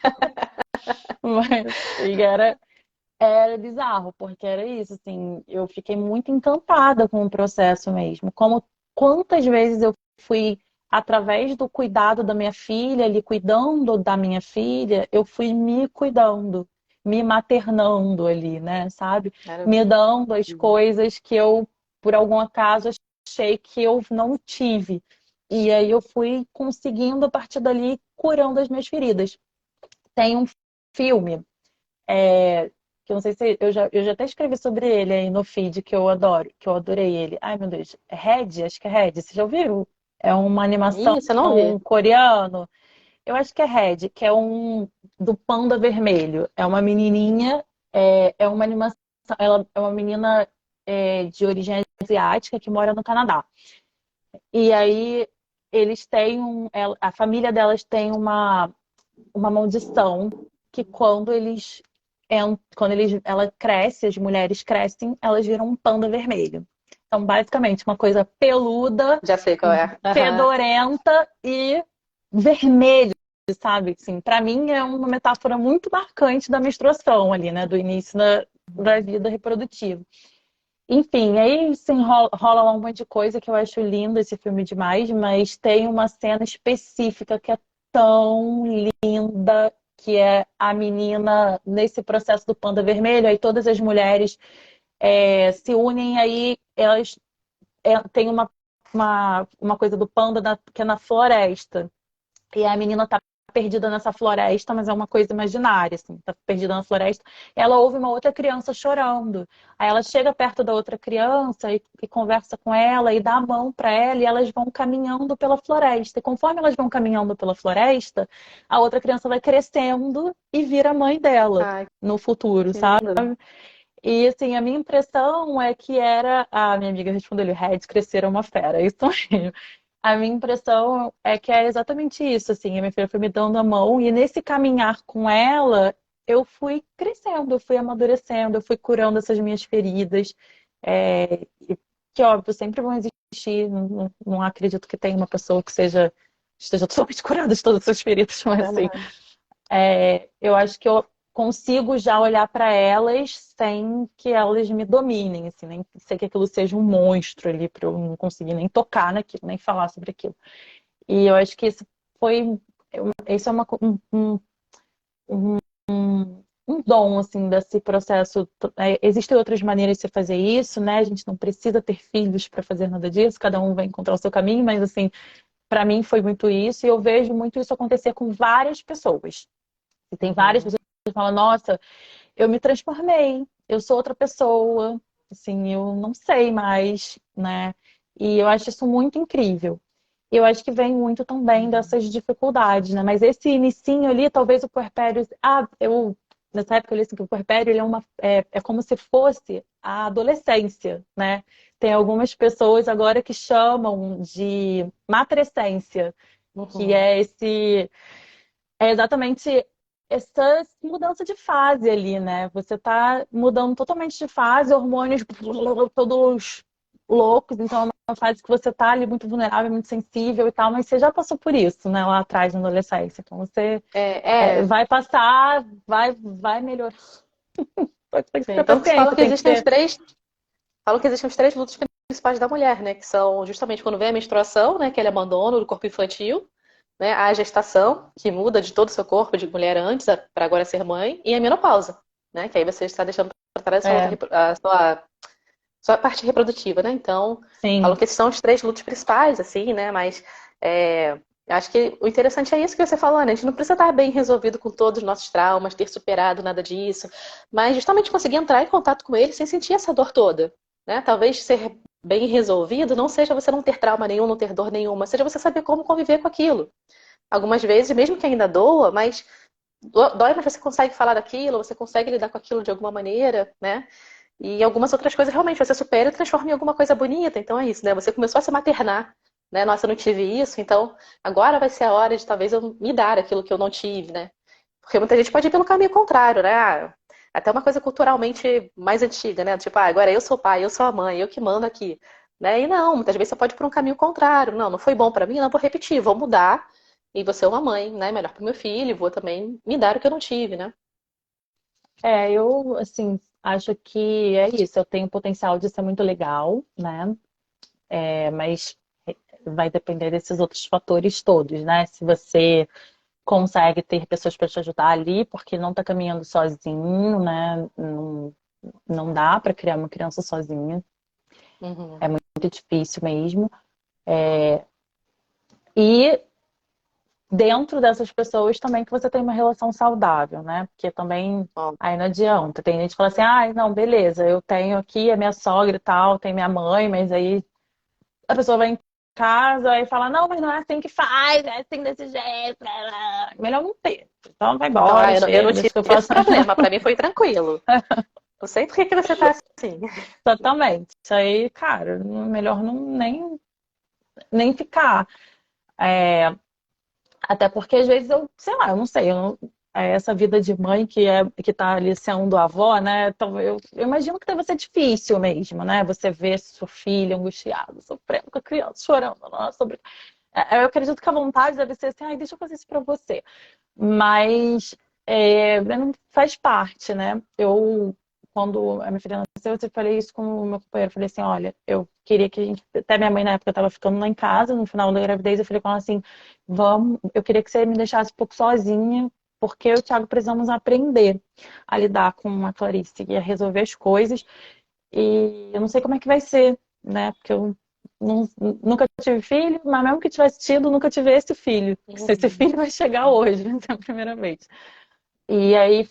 Mas e era bizarro, porque era isso, assim, eu fiquei muito encantada com o processo mesmo. Como quantas vezes eu fui, através do cuidado da minha filha, ali cuidando da minha filha, eu fui me cuidando, me maternando ali, né, sabe? Era... Me dando as coisas que eu, por algum acaso, achei que eu não tive. E aí eu fui conseguindo, a partir dali, curando as minhas feridas. Tem um filme que eu não sei se eu já até escrevi sobre ele aí no feed, que eu adoro, que eu adorei ele. Ai, meu Deus, é Red? Acho que é Red. Você já ouviu? É uma animação Ih, você não vi. coreano. Eu acho que é Red, que é um do Panda Vermelho. É uma menininha, é uma animação, ela é uma menina de origem asiática que mora no Canadá. E aí eles têm a família delas tem uma maldição que ela cresce, as mulheres crescem, elas viram um panda vermelho. Então, basicamente, uma coisa peluda, Já sei qual é. Aham. fedorenta e vermelho, sabe? Assim, para mim é uma metáfora muito marcante da menstruação ali, né? Do início da vida reprodutiva. Enfim, aí sim, rola lá um monte de coisa que eu acho lindo esse filme demais, mas tem uma cena específica que é tão linda, que é a menina nesse processo do panda vermelho, aí todas as mulheres se unem, aí elas têm uma coisa do panda que é na floresta. E a menina tá perdida nessa floresta, mas é uma coisa imaginária, assim, tá perdida na floresta. Ela ouve uma outra criança chorando. Aí ela chega perto da outra criança e conversa com ela e dá a mão para ela e elas vão caminhando pela floresta. E conforme elas vão caminhando pela floresta, a outra criança vai crescendo e vira a mãe dela Ai, no futuro, que sabe? lindo. E assim, a minha impressão é que era. A minha amiga respondeu: Red, crescer é uma fera. É isso mesmo. A minha impressão é que é exatamente isso, assim, a minha filha foi me dando a mão e nesse caminhar com ela, eu fui crescendo, eu fui amadurecendo, eu fui curando essas minhas feridas, que óbvio, sempre vão existir, não acredito que tenha uma pessoa que esteja totalmente curada de todas as suas feridas, mas assim, Aham. eu acho que eu consigo já olhar para elas sem que elas me dominem, assim, nem sei que aquilo seja um monstro ali para eu não conseguir nem tocar naquilo, nem falar sobre aquilo. E eu acho que foi, isso é um dom, assim, desse processo. Existem outras maneiras de se fazer isso, né? A gente não precisa ter filhos para fazer nada disso, cada um vai encontrar o seu caminho, mas, assim, para mim foi muito isso, e eu vejo muito isso acontecer com várias pessoas. E tem várias Uhum. pessoas que falam, nossa, eu me transformei, eu sou outra pessoa, assim, eu não sei mais, né? E eu acho isso muito incrível. E eu acho que vem muito também dessas dificuldades, né? Mas esse inicinho ali, talvez o puerpério... nessa época eu li assim, que o puerpério ele é como se fosse a adolescência, né? Tem algumas pessoas agora que chamam de matrescência, que Uhum. é exatamente essa mudança de fase ali, né? Você tá mudando totalmente de fase, hormônios todos loucos, então é uma fase que você tá ali muito vulnerável, muito sensível e tal, mas você já passou por isso, né, lá atrás na adolescência. Então você É, vai passar, vai melhorar. Só que tem que ter tanto que paciência, tem que ter. falam que existem os três lutos principais da mulher, né? Que são justamente quando vem a menstruação, né? Aquele abandono do corpo infantil, né? A gestação, que muda de todo o seu corpo de mulher antes para agora ser mãe, e a menopausa, né? Que aí você está deixando para trás a sua, É, sua parte reprodutiva, né? Então, falam sim. que esses são os três lutos principais, assim, né? Mas eu acho que o interessante é isso que você falou, né? A gente não precisa estar bem resolvido com todos os nossos traumas, ter superado nada disso, mas justamente conseguir entrar em contato com ele sem sentir essa dor toda, né? Talvez ser bem resolvido não seja você não ter trauma nenhum, não ter dor nenhuma, seja você saber como conviver com aquilo. Algumas vezes, mesmo que ainda doa, mas dói, mas você consegue falar daquilo, você consegue lidar com aquilo de alguma maneira, né? E algumas outras coisas realmente você supera e transforma em alguma coisa bonita. Então é isso, né? Você começou a se maternar, né? Nossa, eu não tive isso, então agora vai ser a hora de talvez eu me dar aquilo que eu não tive, né? Porque muita gente pode ir pelo caminho contrário, né? Até uma coisa culturalmente mais antiga, né? Tipo, agora eu sou o pai, eu sou a mãe, eu que mando aqui, né? E não, muitas vezes você pode ir por um caminho contrário. Não, não foi bom pra mim, não vou repetir, vou mudar e vou ser uma mãe, né? Melhor pro meu filho, vou também me dar o que eu não tive, né? Eu, assim, acho que é isso. Eu tenho potencial de ser muito legal, né? Mas vai depender desses outros fatores todos, né? Se você consegue ter pessoas para te ajudar ali, porque não está caminhando sozinho, né? Não dá para criar uma criança sozinha. Uhum. É muito difícil mesmo. E dentro dessas pessoas também que você tem uma relação saudável, né? Porque também Ó, aí não adianta. Tem gente que fala assim, ah, não, beleza, eu tenho aqui a minha sogra e tal, tem minha mãe, mas aí a pessoa vai em casa e fala, não, mas não é assim que faz, é assim desse jeito. Blá, blá. Melhor não ter. Então vai então, embora, eu chega, não deixa tive que eu esse faço. problema, pra mim foi tranquilo. Não sei por que que você tá assim. Exatamente. Isso aí, cara, melhor não nem ficar. É, até porque às vezes eu, sei lá, eu não sei, essa vida de mãe que tá ali sendo avó, né? Então eu imagino que deve ser difícil mesmo, né? Você ver seu filho angustiado, sofrendo com a criança, chorando. Nossa, eu acredito que a vontade deve ser assim, ai, deixa eu fazer isso pra você. Mas não faz parte, né? Quando a minha filha nasceu, eu falei isso com o meu companheiro. Eu falei assim, olha, eu queria que a gente... Até minha mãe, na época, estava ficando lá em casa, no final da gravidez, eu falei com ela assim, eu queria que você me deixasse um pouco sozinha, porque eu e o Thiago precisamos aprender a lidar com a Clarice e a resolver as coisas. E eu não sei como é que vai ser, né? Porque eu nunca tive filho, mas mesmo que tivesse tido, nunca tive esse filho. Esse Uhum. filho vai chegar hoje, né? Pela primeira vez. E aí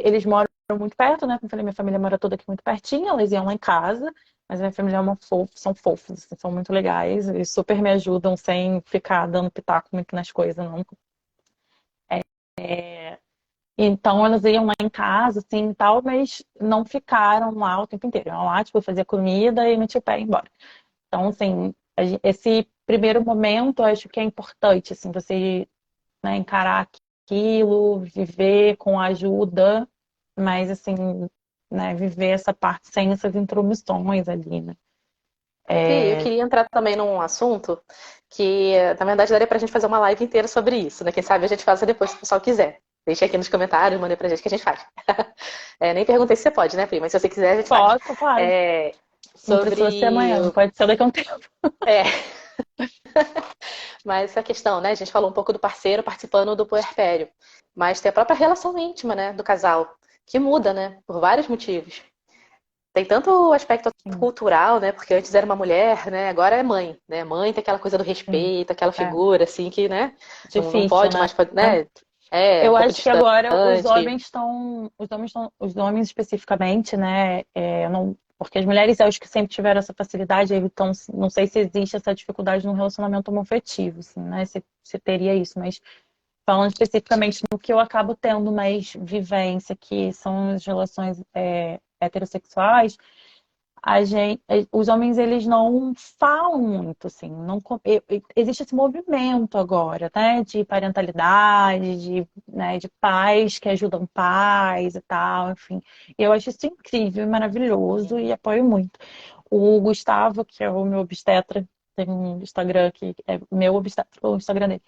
eles moram muito perto, né? Como eu falei, minha família mora toda aqui muito pertinho, elas iam lá em casa, mas a minha família é são fofos, assim, são muito legais, eles super me ajudam sem ficar dando pitaco muito nas coisas, não. Então elas iam lá em casa, assim, e tal, mas não ficaram lá o tempo inteiro. Iam lá, tipo, fazer comida e metia o pé e ir embora. Então, assim, esse primeiro momento, eu acho que é importante, assim, você, né, encarar aquilo, viver com ajuda, mas, assim, né, viver essa parte sem essas intromissões ali, né? Sim, eu queria entrar também num assunto que, na verdade, daria pra gente fazer uma live inteira sobre isso, né? Quem sabe a gente faça depois, se o pessoal quiser. Deixa aqui nos comentários, manda pra gente que a gente faz. Nem perguntei se você pode, né, Pri? Mas se você quiser, a gente faz. Posso, claro. É, Não precisa ser sobre. amanhã, pode ser daqui a um tempo. É, mas essa questão, né? A gente falou um pouco do parceiro participando do puerpério. Mas tem a própria relação íntima, né, do casal, que muda, né? Por vários motivos. Tem tanto o aspecto Sim, cultural, né? Porque antes era uma mulher, né? Agora é mãe, né? Mãe tem aquela coisa do sim. respeito, aquela É figura, assim, que, né? Não difícil, pode né? mais, né? É, um Eu pouco acho que agora distante. os homens especificamente, né? Não, porque as mulheres, eu acho que sempre tiveram essa facilidade, então não sei se existe essa dificuldade no relacionamento homoafetivo, assim, né? Se teria isso, mas falando especificamente no que eu acabo tendo mais vivência, que são as relações heterossexuais, os homens eles não falam muito, assim, não, existe esse movimento agora, né, de parentalidade, né, de pais que ajudam pais e tal, enfim. E eu acho isso incrível, maravilhoso e apoio muito. O Gustavo, que é o meu obstetra, tem um Instagram que é meu obstetra, o Instagram dele.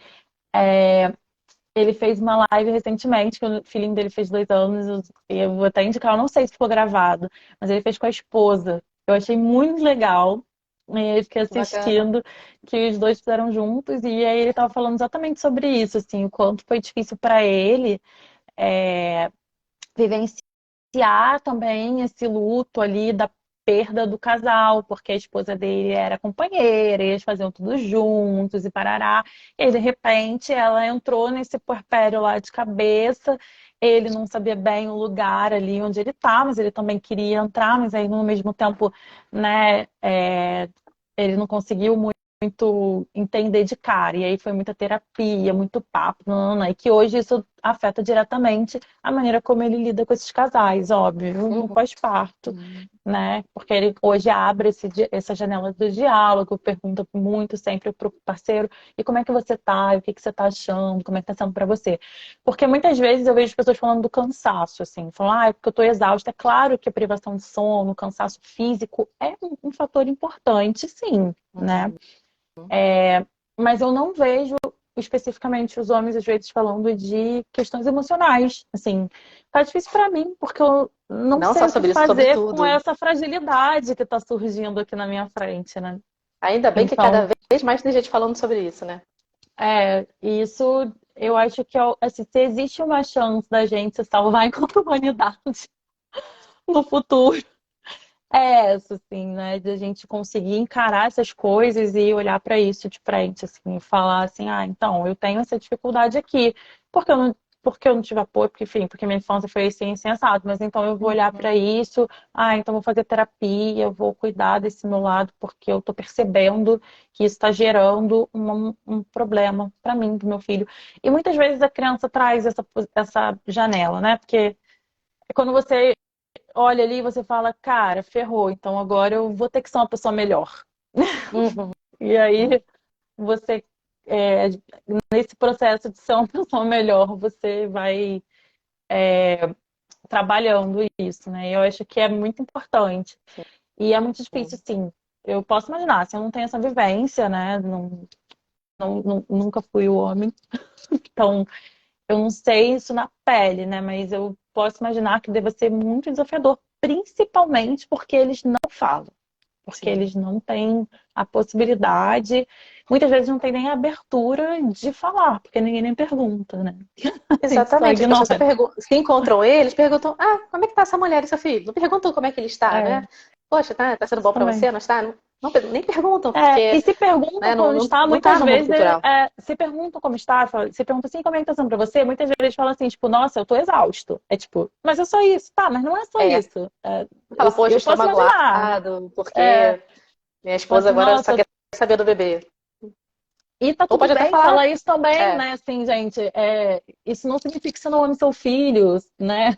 Ele fez uma live recentemente, que o filhinho dele fez 2 anos, eu vou até indicar, eu não sei se ficou gravado, mas ele fez com a esposa. Eu achei muito legal. E aí eu fiquei Bacana. assistindo que os dois fizeram juntos, e aí ele tava falando exatamente sobre isso, assim, o quanto foi difícil para ele é, vivenciar também esse luto ali da perda do casal, porque a esposa dele era companheira, eles faziam tudo juntos e parará. E aí, de repente, ela entrou nesse puerpério lá de cabeça. Ele não sabia bem o lugar ali onde ele estava, mas ele também queria entrar, mas aí no mesmo tempo, né, ele não conseguiu muito entender de cara. E aí foi muita terapia, muito papo, não, e que hoje isso afeta diretamente a maneira como ele lida com esses casais, óbvio, no Uhum. pós-parto, né? Porque ele hoje abre essa janela do diálogo, pergunta muito sempre pro parceiro, e como é que você tá? E o que que você tá achando? Como é que tá sendo para você? Porque muitas vezes eu vejo pessoas falando do cansaço, assim, falando, é porque eu tô exausta. É claro que a privação de sono, o cansaço físico é um fator importante, sim, né? Uhum. Mas eu não vejo especificamente os homens às vezes falando de questões emocionais. Assim, tá difícil para mim, porque eu não Não sei só o que sobre isso, sobre fazer com tudo. essa fragilidade que está surgindo aqui na minha frente, né? Ainda bem que Então, cada vez mais tem gente falando sobre isso, né? isso eu acho que assim, se existe uma chance da gente se salvar enquanto humanidade no futuro, é essa, assim, né? De a gente conseguir encarar essas coisas e olhar para isso de frente, assim, e falar assim, então, eu tenho essa dificuldade aqui, porque eu não tive apoio, porque, enfim, porque minha infância foi assim, insensado, mas então eu vou olhar para Uhum. isso, então vou fazer terapia, eu vou cuidar desse meu lado, porque eu tô percebendo que isso está gerando um problema para mim, do meu filho. E muitas vezes a criança traz essa janela, né? Porque quando você olha ali e você fala, cara, ferrou, então agora eu vou ter que ser uma pessoa melhor. Uhum. E aí você, é, nesse processo de ser uma pessoa melhor, você vai trabalhando isso, né? Eu acho que é muito importante. E é muito difícil, Sim. sim. Eu posso imaginar, se eu não tenho essa vivência, né? Nunca fui o homem, então eu não sei isso na pele, né? Mas eu posso imaginar que deva ser muito desafiador, principalmente porque eles não falam. Porque Sim. eles não têm a possibilidade, muitas vezes não tem nem a abertura de falar, porque ninguém nem pergunta, né? A gente só Exatamente, as pessoas ignora. se encontram eles, perguntam, como é que tá essa mulher e seu filho? Não perguntam como é que ele está, É, né? Poxa, tá sendo bom pra você, justamente. não está? Nem perguntam, E porque, se perguntam né, como está, não tá muitas no mundo vezes cultural. se perguntam como está, se perguntam assim, como é que está sendo pra você, muitas vezes eles falam assim, tipo, nossa, eu tô exausto. É tipo, mas é só isso, tá, mas não é só É, isso. fala, poxa, Eu estou posso imaginar. magoado, É, porque minha fala esposa assim, agora só nossa, quer saber do bebê. e tá Ou tudo pode até bem falar, falar isso também, é, né? Assim, gente, isso não significa que você não ame seu filho, né?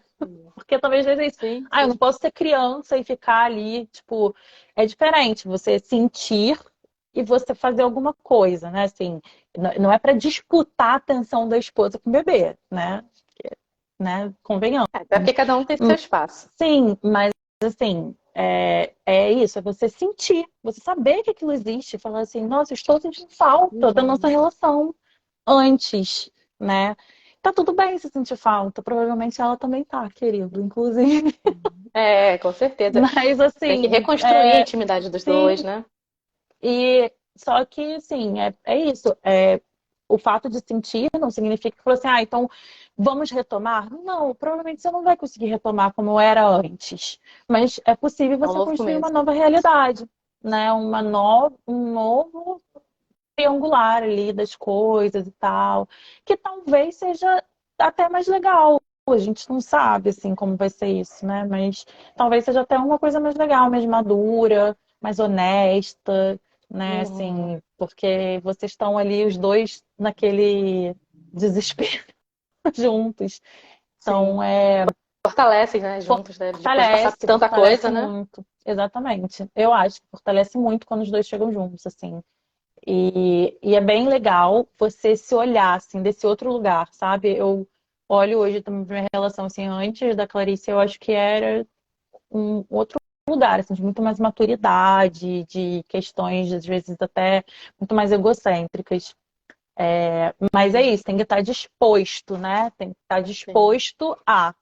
Porque talvez às vezes, sim, eu não sim. posso ser criança e ficar ali, tipo, é diferente você sentir e você fazer alguma coisa, né? Assim, não é para disputar a atenção da esposa com o bebê, né? Convenhamos. Até porque cada um tem seu espaço. Sim, mas assim, é isso, é você sentir, você saber que aquilo existe, falar assim, nossa, eu estou sentindo falta da nossa Uhum. relação antes, né? Tá tudo bem se sentir falta, provavelmente ela também tá, querido, inclusive. É, com certeza. Mas Tem que assim, reconstruir a intimidade dos dois, sim, né? e só que assim, é isso. O fato de sentir não significa que você, então vamos retomar? Não, provavelmente você não vai conseguir retomar como era antes. Mas é possível É um você novo construir uma começo. nova realidade, né? Um novo triangular ali das coisas e tal, que talvez seja até mais legal. A gente não sabe assim como vai ser isso, né? Mas talvez seja até uma coisa mais legal, mais madura, mais honesta, né? Uhum. Assim, porque vocês estão ali os dois naquele desespero juntos. Sim. Então, Fortalecem, né, juntos, né? Depois de passar tanta fortalece coisa, né? muito. Exatamente. Eu acho que fortalece muito quando os dois chegam juntos, assim. E é bem legal você se olhar, assim, desse outro lugar, sabe? Eu olho hoje também pra minha relação, assim, antes da Clarice, eu acho que era um outro lugar, assim, de muito mais maturidade, de questões, às vezes, até muito mais egocêntricas. Mas é Uhum. isso, tem que estar disposto, né? Tem que estar Sim. disposto a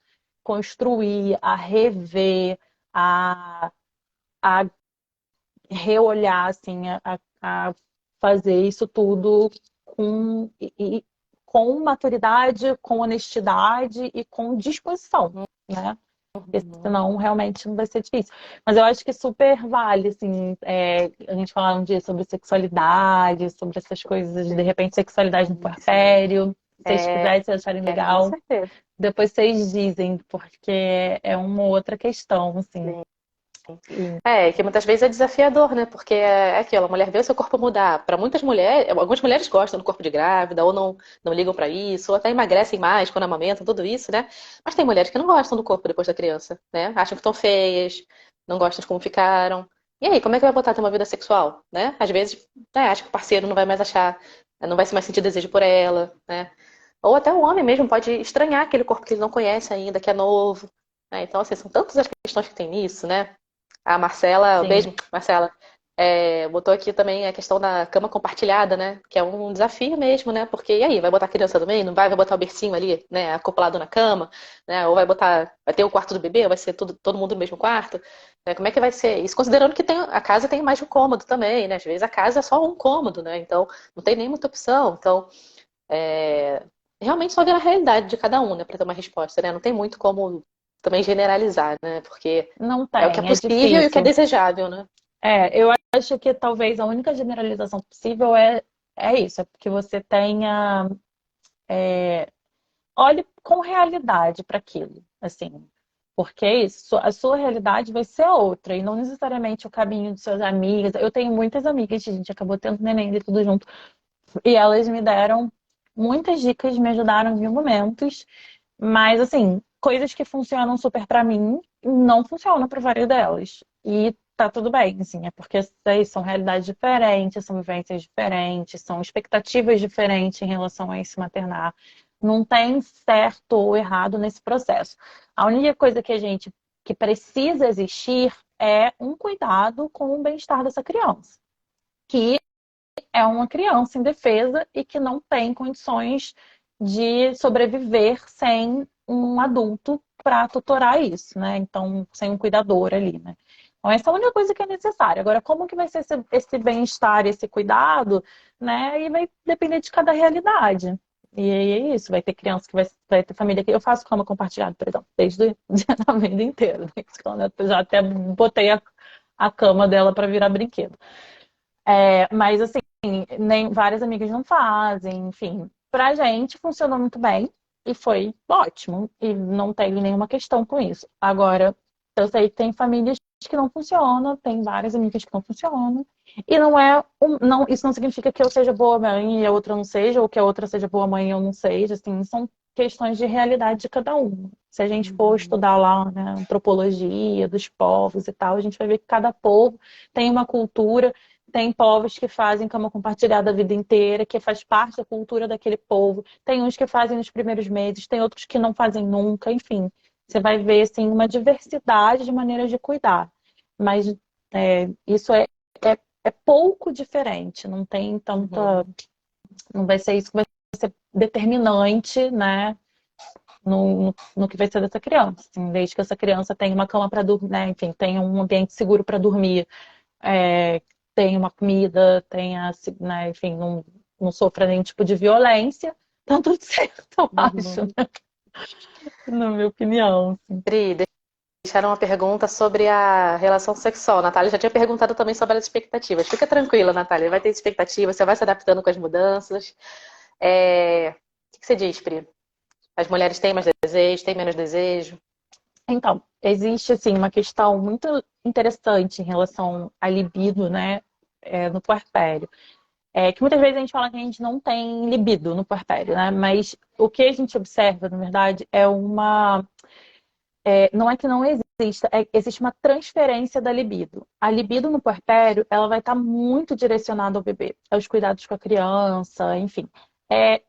construir, a rever, a reolhar, assim, a fazer isso tudo com maturidade, com honestidade e com disposição, né? Porque senão realmente não vai ser difícil. Mas eu acho que super vale, assim, a gente falar um dia sobre sexualidade, sobre essas coisas, de repente, sexualidade no puerpério. Se vocês É, quiserem, se acharem com legal, certeza. depois vocês dizem, porque é uma outra questão, assim. É, que muitas vezes é desafiador, né? Porque é aquilo, a mulher vê o seu corpo mudar. Para muitas mulheres, algumas mulheres gostam do corpo de grávida, ou não ligam para isso, ou até emagrecem mais quando amamentam, tudo isso, né? Mas tem mulheres que não gostam do corpo depois da criança, né? Acham que estão feias, não gostam de como ficaram. E aí, como é que vai botar ter uma vida sexual, né? Às vezes, acha que o parceiro não vai mais achar, não vai mais sentir desejo por ela, né? Ou até o homem mesmo pode estranhar aquele corpo que ele não conhece ainda, que é novo, né? Então, assim, são tantas as questões que tem nisso, né? A Marcela, Sim, beijo, Marcela, botou aqui também a questão da cama compartilhada, né? Que é um desafio mesmo, né? Porque e aí, vai botar a criança também? Não vai? Vai botar o bercinho ali, né? Acoplado na cama, né? Ou vai ter o quarto do bebê? Ou vai ser todo mundo no mesmo quarto? Né? Como é que vai ser? Isso considerando que a casa tem mais de um cômodo também, né? Às vezes a casa é só um cômodo, né? Então não tem nem muita opção. Então, é, realmente só ver a realidade de cada um, né? Para ter uma resposta, né? Não tem muito como também generalizar, né? Porque não é o que é tem, é possível e o que é difícil. desejável, né? Eu acho que talvez a única generalização possível é isso, é porque você tenha, olhe com realidade para aquilo, assim, porque é isso, a sua realidade vai ser outra, e não necessariamente o caminho de suas amigas. Eu tenho muitas amigas, a gente acabou tendo neném e tudo junto, e elas me deram muitas dicas, me ajudaram em momentos, mas assim, coisas que funcionam super pra mim não funcionam para várias delas. E tá tudo bem, assim, é porque são realidades diferentes, são vivências diferentes, são expectativas diferentes em relação a esse maternar. Não tem certo ou errado nesse processo. A única coisa que precisa existir é um cuidado com o bem-estar dessa criança, que é uma criança indefesa e que não tem condições de sobreviver sem um adulto para tutorar isso, né? Então, sem um cuidador ali, né? Então, essa é a única coisa que é necessária. Agora, como que vai ser esse bem-estar, esse cuidado, né? Aí vai depender de cada realidade. E aí é isso, vai ter criança que vai ter família que eu faço cama compartilhada, por exemplo, desde o dia da vida inteira. Né? Eu já até botei a cama dela para virar brinquedo. Mas assim, nem várias amigas não fazem, enfim. Pra gente funcionou muito bem e foi ótimo. E não teve nenhuma questão com isso. Agora, eu sei que tem famílias que não funcionam, tem várias amigas que não funcionam. E isso não significa que eu seja boa mãe e a outra não seja, ou que a outra seja boa mãe e eu não seja, assim, são questões de realidade de cada um. Se a gente for estudar lá, né, antropologia dos povos e tal, a gente vai ver que cada povo tem uma cultura. Tem povos que fazem cama compartilhada a vida inteira, que faz parte da cultura daquele povo. Tem uns que fazem nos primeiros meses, tem outros que não fazem nunca, enfim. Você vai ver assim, uma diversidade de maneiras de cuidar. Mas isso é pouco diferente, não tem tanta. Não vai ser isso que vai ser determinante, né? No que vai ser dessa criança. Assim, desde que essa criança tenha uma cama para dormir, né? Enfim, tenha um ambiente seguro para dormir, é, tenha uma comida, tenha, né, enfim, não sofra nenhum tipo de violência, tá tudo certo, eu acho, Uhum. né? Na minha opinião. Assim. Pri, deixaram uma pergunta sobre a relação sexual. Natália já tinha perguntado também sobre as expectativas. Fica tranquila, Natália, vai ter expectativa, você vai se adaptando com as mudanças. O que você diz, Pri? As mulheres têm mais desejo, têm menos desejo? Então, existe assim uma questão muito interessante em relação à libido, né, no puerpério. Que muitas vezes a gente fala que a gente não tem libido no puerpério, né? Mas o que a gente observa, na verdade, não é que não exista, existe uma transferência da libido. A libido no puerpério, ela vai estar muito direcionada ao bebê, aos cuidados com a criança, enfim.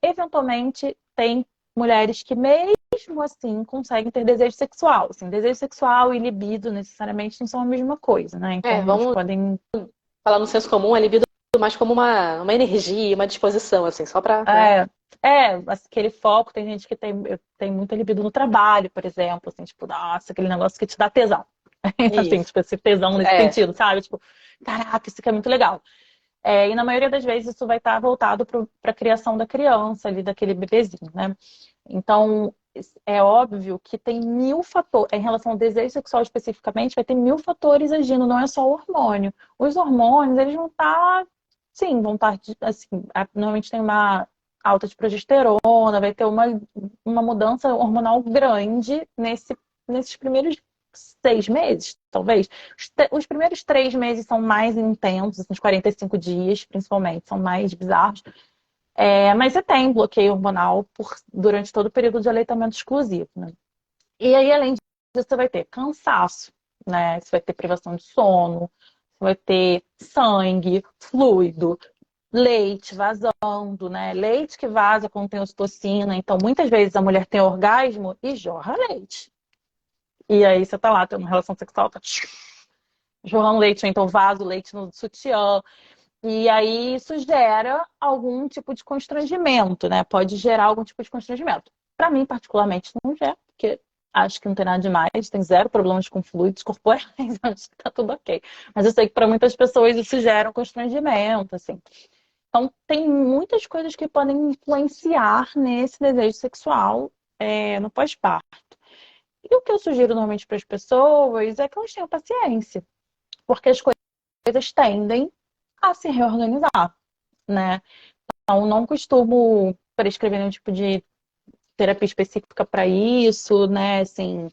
Eventualmente, tem mulheres que mesmo assim conseguem ter desejo sexual. Assim, desejo sexual e libido necessariamente não são a mesma coisa, né? Então, eles Vamos podem. falar no senso comum, a libido mais como uma energia, uma disposição, assim, só pra, né? Aquele foco, tem gente que tem muita libido no trabalho, por exemplo, assim, tipo, nossa, aquele negócio que te dá tesão. Assim, Isso. tipo, esse tesão nesse É, sentido, sabe? Tipo, caraca, isso aqui é muito legal. E na maioria das vezes isso vai estar voltado para a criação da criança ali, daquele bebezinho, né? Então, é óbvio que tem mil fatores, em relação ao desejo sexual especificamente, vai ter mil fatores agindo, não é só o hormônio. Os hormônios, eles vão estar, sim, vão estar, assim, normalmente tem uma alta de progesterona, vai ter uma mudança hormonal grande nesses primeiros 6 meses, talvez. Os primeiros 3 meses são mais intensos, assim, os 45 dias, principalmente, são mais bizarros. Mas você tem bloqueio hormonal durante todo o período de aleitamento exclusivo, né? E aí, além disso, você vai ter cansaço, né? Você vai ter privação de sono, você vai ter sangue, fluido, leite vazando, né? Leite que vaza contém ocitocina, então muitas vezes a mulher tem orgasmo e jorra leite. E aí você tá lá tendo uma relação sexual, tá jorrando leite, ou então vaza o leite no sutiã. E aí isso gera algum tipo de constrangimento, né? Pode gerar algum tipo de constrangimento. Para mim, particularmente, não gera, porque acho que não tem nada demais, tem zero problemas com fluidos corporais, acho que tá tudo ok. Mas eu sei que para muitas pessoas isso gera um constrangimento, assim. Então, tem muitas coisas que podem influenciar nesse desejo sexual, no pós-parto. E o que eu sugiro normalmente para as pessoas é que elas tenham paciência, porque as coisas tendem a se reorganizar, né? Então, não costumo prescrever nenhum tipo de terapia específica para isso, né? Assim,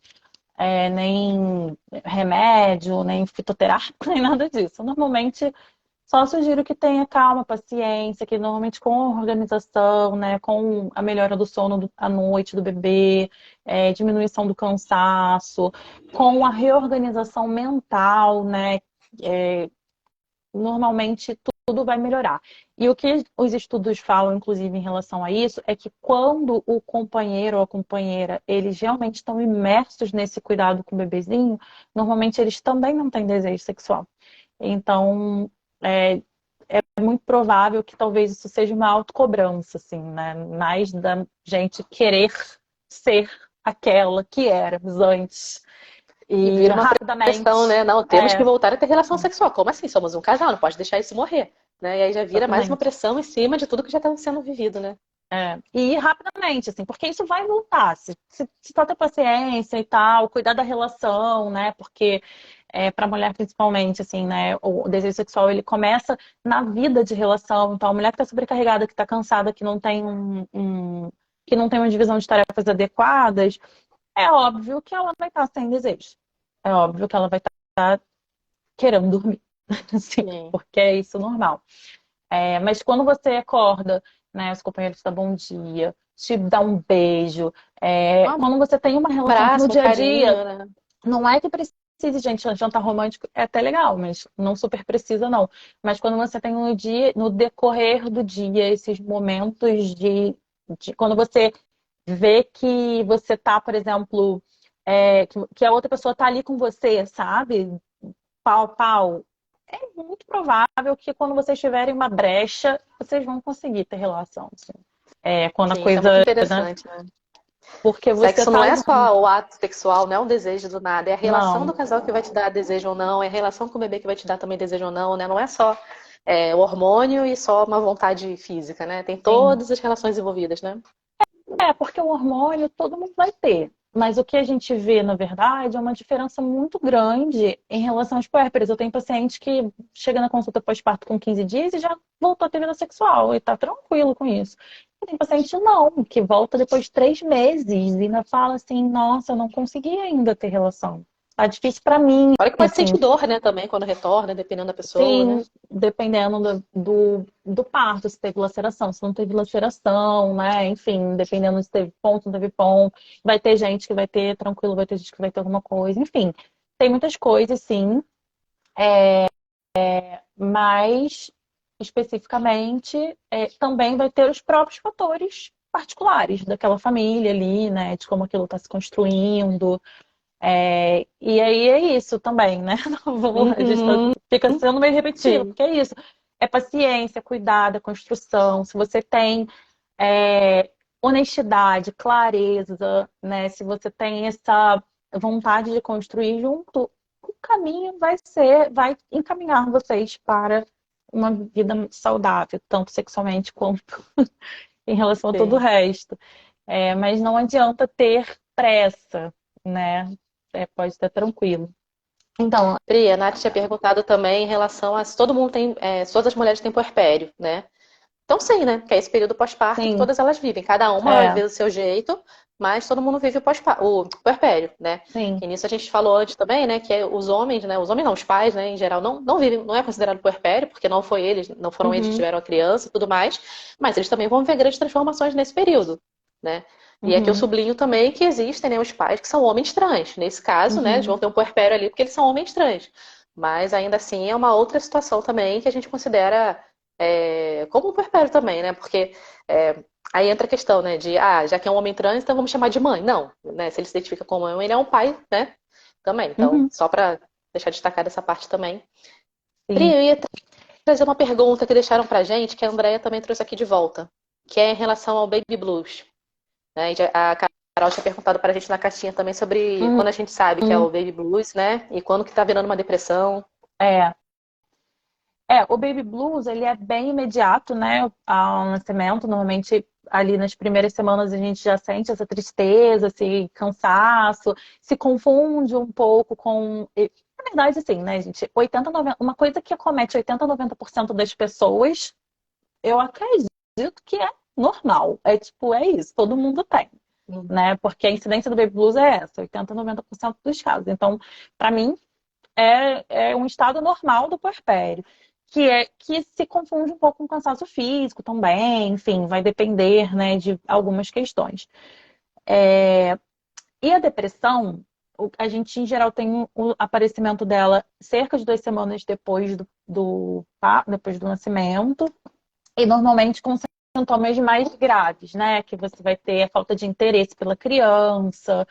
nem remédio, nem fitoterápico, nem nada disso. Normalmente, só sugiro que tenha calma, paciência, que normalmente com a organização, né? Com a melhora do sono à noite do bebê, diminuição do cansaço, com a reorganização mental, né? É, normalmente tudo vai melhorar. E o que os estudos falam, inclusive, em relação a isso, é que quando o companheiro ou a companheira, eles realmente estão imersos nesse cuidado com o bebezinho, normalmente eles também não têm desejo sexual. Então, é muito provável que talvez isso seja uma autocobrança, assim, né? Mais da gente querer ser aquela que éramos antes. e E vira uma pressão, rapidamente, né? Não, temos que voltar a ter relação sexual. Como assim? Somos um casal, não pode deixar isso morrer. Né? E aí já vira mais uma exatamente. pressão em cima de tudo que já está sendo vivido, né? E ir rapidamente, assim, porque isso vai voltar. Se só ter paciência e tal, cuidar da relação, né? Porque para a mulher principalmente, assim, né? O desejo sexual ele começa na vida de relação. Então, a mulher que está sobrecarregada, que está cansada, que não tem que não tem uma divisão de tarefas adequadas, é óbvio que ela vai estar sem desejo. É óbvio que ela vai estar querendo dormir, assim, Sim. porque é isso normal. Mas quando você acorda, né, os companheiros te dão bom dia, te dá um beijo, Um quando você tem uma relação que no abraço, um dia a dia, carinho, né? não é que precise, gente, jantar romântico é até legal, mas não super precisa, não. Mas quando você tem no dia, no decorrer do dia, esses momentos quando você vê que você tá, por exemplo, que a outra pessoa tá ali com você, sabe? Pau a pau, é muito provável que quando vocês tiverem uma brecha, vocês vão conseguir ter relação. Assim. Quando a Sim, isso é muito coisa, né? interessante, né? Porque você Sexo não tá é junto. só o ato sexual, não é um desejo do nada, é a relação do Não, casal que vai te dar desejo ou não, é a relação com o bebê que vai te dar também desejo ou não, né? Não é só o hormônio e só uma vontade física, né? Tem sim. todas as relações envolvidas, né? Porque o hormônio todo mundo vai ter. Mas o que a gente vê, na verdade, é uma diferença muito grande em relação aos puérperas. Eu tenho paciente que chega na consulta pós-parto com 15 dias e já voltou a ter vida sexual e tá tranquilo com isso. E tem paciente não, que volta depois de 3 meses e ainda fala assim, nossa, eu não consegui ainda ter relação. Tá difícil pra mim, Olha que pode assim, sentir dor, né, também, quando retorna, dependendo da pessoa, né? sim, dependendo do parto, se teve laceração, se não teve laceração, né? Enfim, dependendo se teve ponto, não teve ponto. Vai ter gente que vai ter tranquilo, vai ter gente que vai ter alguma coisa. Enfim, tem muitas coisas, sim. Mas, especificamente, também vai ter os próprios fatores particulares daquela família ali, né? De como aquilo está se construindo. E aí é isso também, né? A gente Uhum, fica sendo meio repetitivo, sim. porque é isso. É paciência, cuidado, é construção. Se você tem honestidade, clareza, né? Se você tem essa vontade de construir junto, o caminho vai encaminhar vocês para uma vida saudável, tanto sexualmente quanto em relação a todo o Sim. resto. Mas não adianta ter pressa, né? Pode estar tranquilo. Então, Pri, a Nath tinha perguntado também em relação a se todo mundo tem, se todas as mulheres têm puerpério, né? Então sim, né? Que é esse período pós-parto que sim, todas elas vivem. Cada uma vai é, viver do seu jeito, mas todo mundo vive o puerpério, né? sim. E nisso a gente falou antes também, né? Que os homens, né? Os homens não, os pais, né? Em geral, não vivem, não é considerado puerpério, porque não foram eles que Uhum, tiveram a criança e tudo mais, mas eles também vão viver grandes transformações nesse período, né? E aqui eu uhum, sublinho também que existem, né, os pais que são homens trans. Nesse caso, né, eles uhum. vão ter um puerpério ali porque eles são homens trans. Mas ainda assim é uma outra situação também que a gente considera como um puerpério também, né? Porque aí entra a questão, né, de já que é um homem trans, então vamos chamar de mãe. Não, né? Se ele se identifica como mãe, ele é um pai, né? Também. Então, Uhum, só para deixar destacada essa parte também. Pri, sim. eu ia trazer uma pergunta que deixaram pra gente, que a Andrea também trouxe aqui de volta, que é em relação ao baby blues. Né? E a Carol tinha perguntado pra gente na caixinha também sobre Uhum, quando a gente sabe que é o baby blues, né? E quando que tá virando uma depressão. é. O baby blues, ele é bem imediato, né, ao nascimento. Normalmente, ali nas primeiras semanas, a gente já sente essa tristeza, esse cansaço, se confunde um pouco com... Na verdade, assim, né, gente, 80, 90... uma coisa que acomete 80, 90% das pessoas, eu acredito que é normal. É tipo, é isso, todo mundo tem, Uhum. né? Porque a incidência do baby blues é essa, 80, 90% dos casos. Então, para mim, é um estado normal do puerpério, que se confunde um pouco com cansaço físico também, enfim, vai depender, né, de algumas questões. E a depressão, a gente em geral tem o aparecimento dela cerca de 2 semanas depois do nascimento, e normalmente com sintomas mais graves, né? Que você vai ter a falta de interesse pela criança,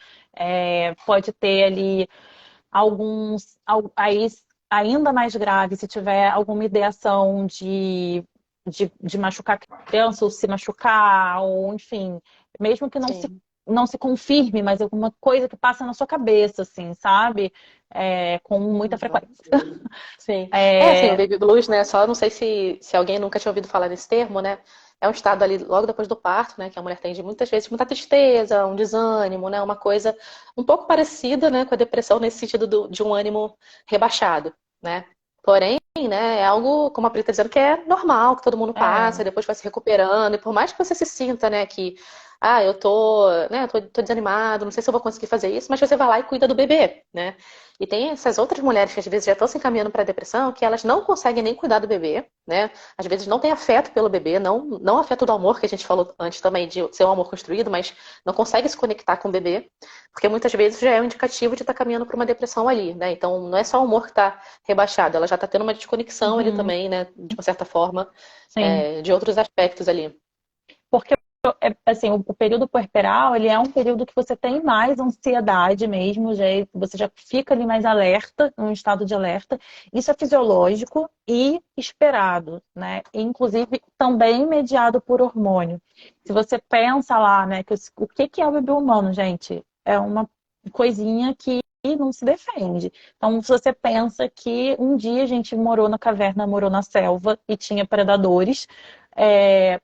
pode ter ali aí ainda mais grave se tiver alguma ideação de machucar a criança ou se machucar, ou enfim, mesmo que Sim. não se confirme, mas alguma coisa que passa na sua cabeça, assim, sabe? Com muita Uhum. frequência. Sim. Assim, o É, baby blues, né? Só não sei se alguém nunca tinha ouvido falar nesse termo, né? É um estado ali logo depois do parto, né? Que a mulher tem de muitas vezes muita tristeza, um desânimo, né? Uma coisa um pouco parecida, né, com a depressão nesse sentido de um ânimo rebaixado, né? Porém, né, é algo, como a Pri tá dizendo, que é normal, que todo mundo passa, é, e depois vai se recuperando. E por mais que você se sinta, né, que eu tô desanimado, não sei se eu vou conseguir fazer isso, mas você vai lá e cuida do bebê, né? E tem essas outras mulheres que às vezes já estão se encaminhando para a depressão, que elas não conseguem nem cuidar do bebê, né? Às vezes não tem afeto pelo bebê, não afeto do amor, que a gente falou antes também, de ser um amor construído, mas não consegue se conectar com o bebê, porque muitas vezes já é um indicativo de estar caminhando para uma depressão ali, né? Então não é só o amor que está rebaixado, ela já está tendo uma desconexão ali uhum, também, né? De uma certa forma, sim. de outros aspectos ali. Porque assim, o período puerperal, ele é um período que você tem mais ansiedade mesmo, você já fica ali mais alerta, num estado de alerta. Isso é fisiológico e esperado, né? E, inclusive, também mediado por hormônio. Se você pensa lá, né, o que é o bebê humano, gente? É uma coisinha que não se defende. Então, se você pensa que um dia a gente morou na caverna, morou na selva e tinha predadores, é,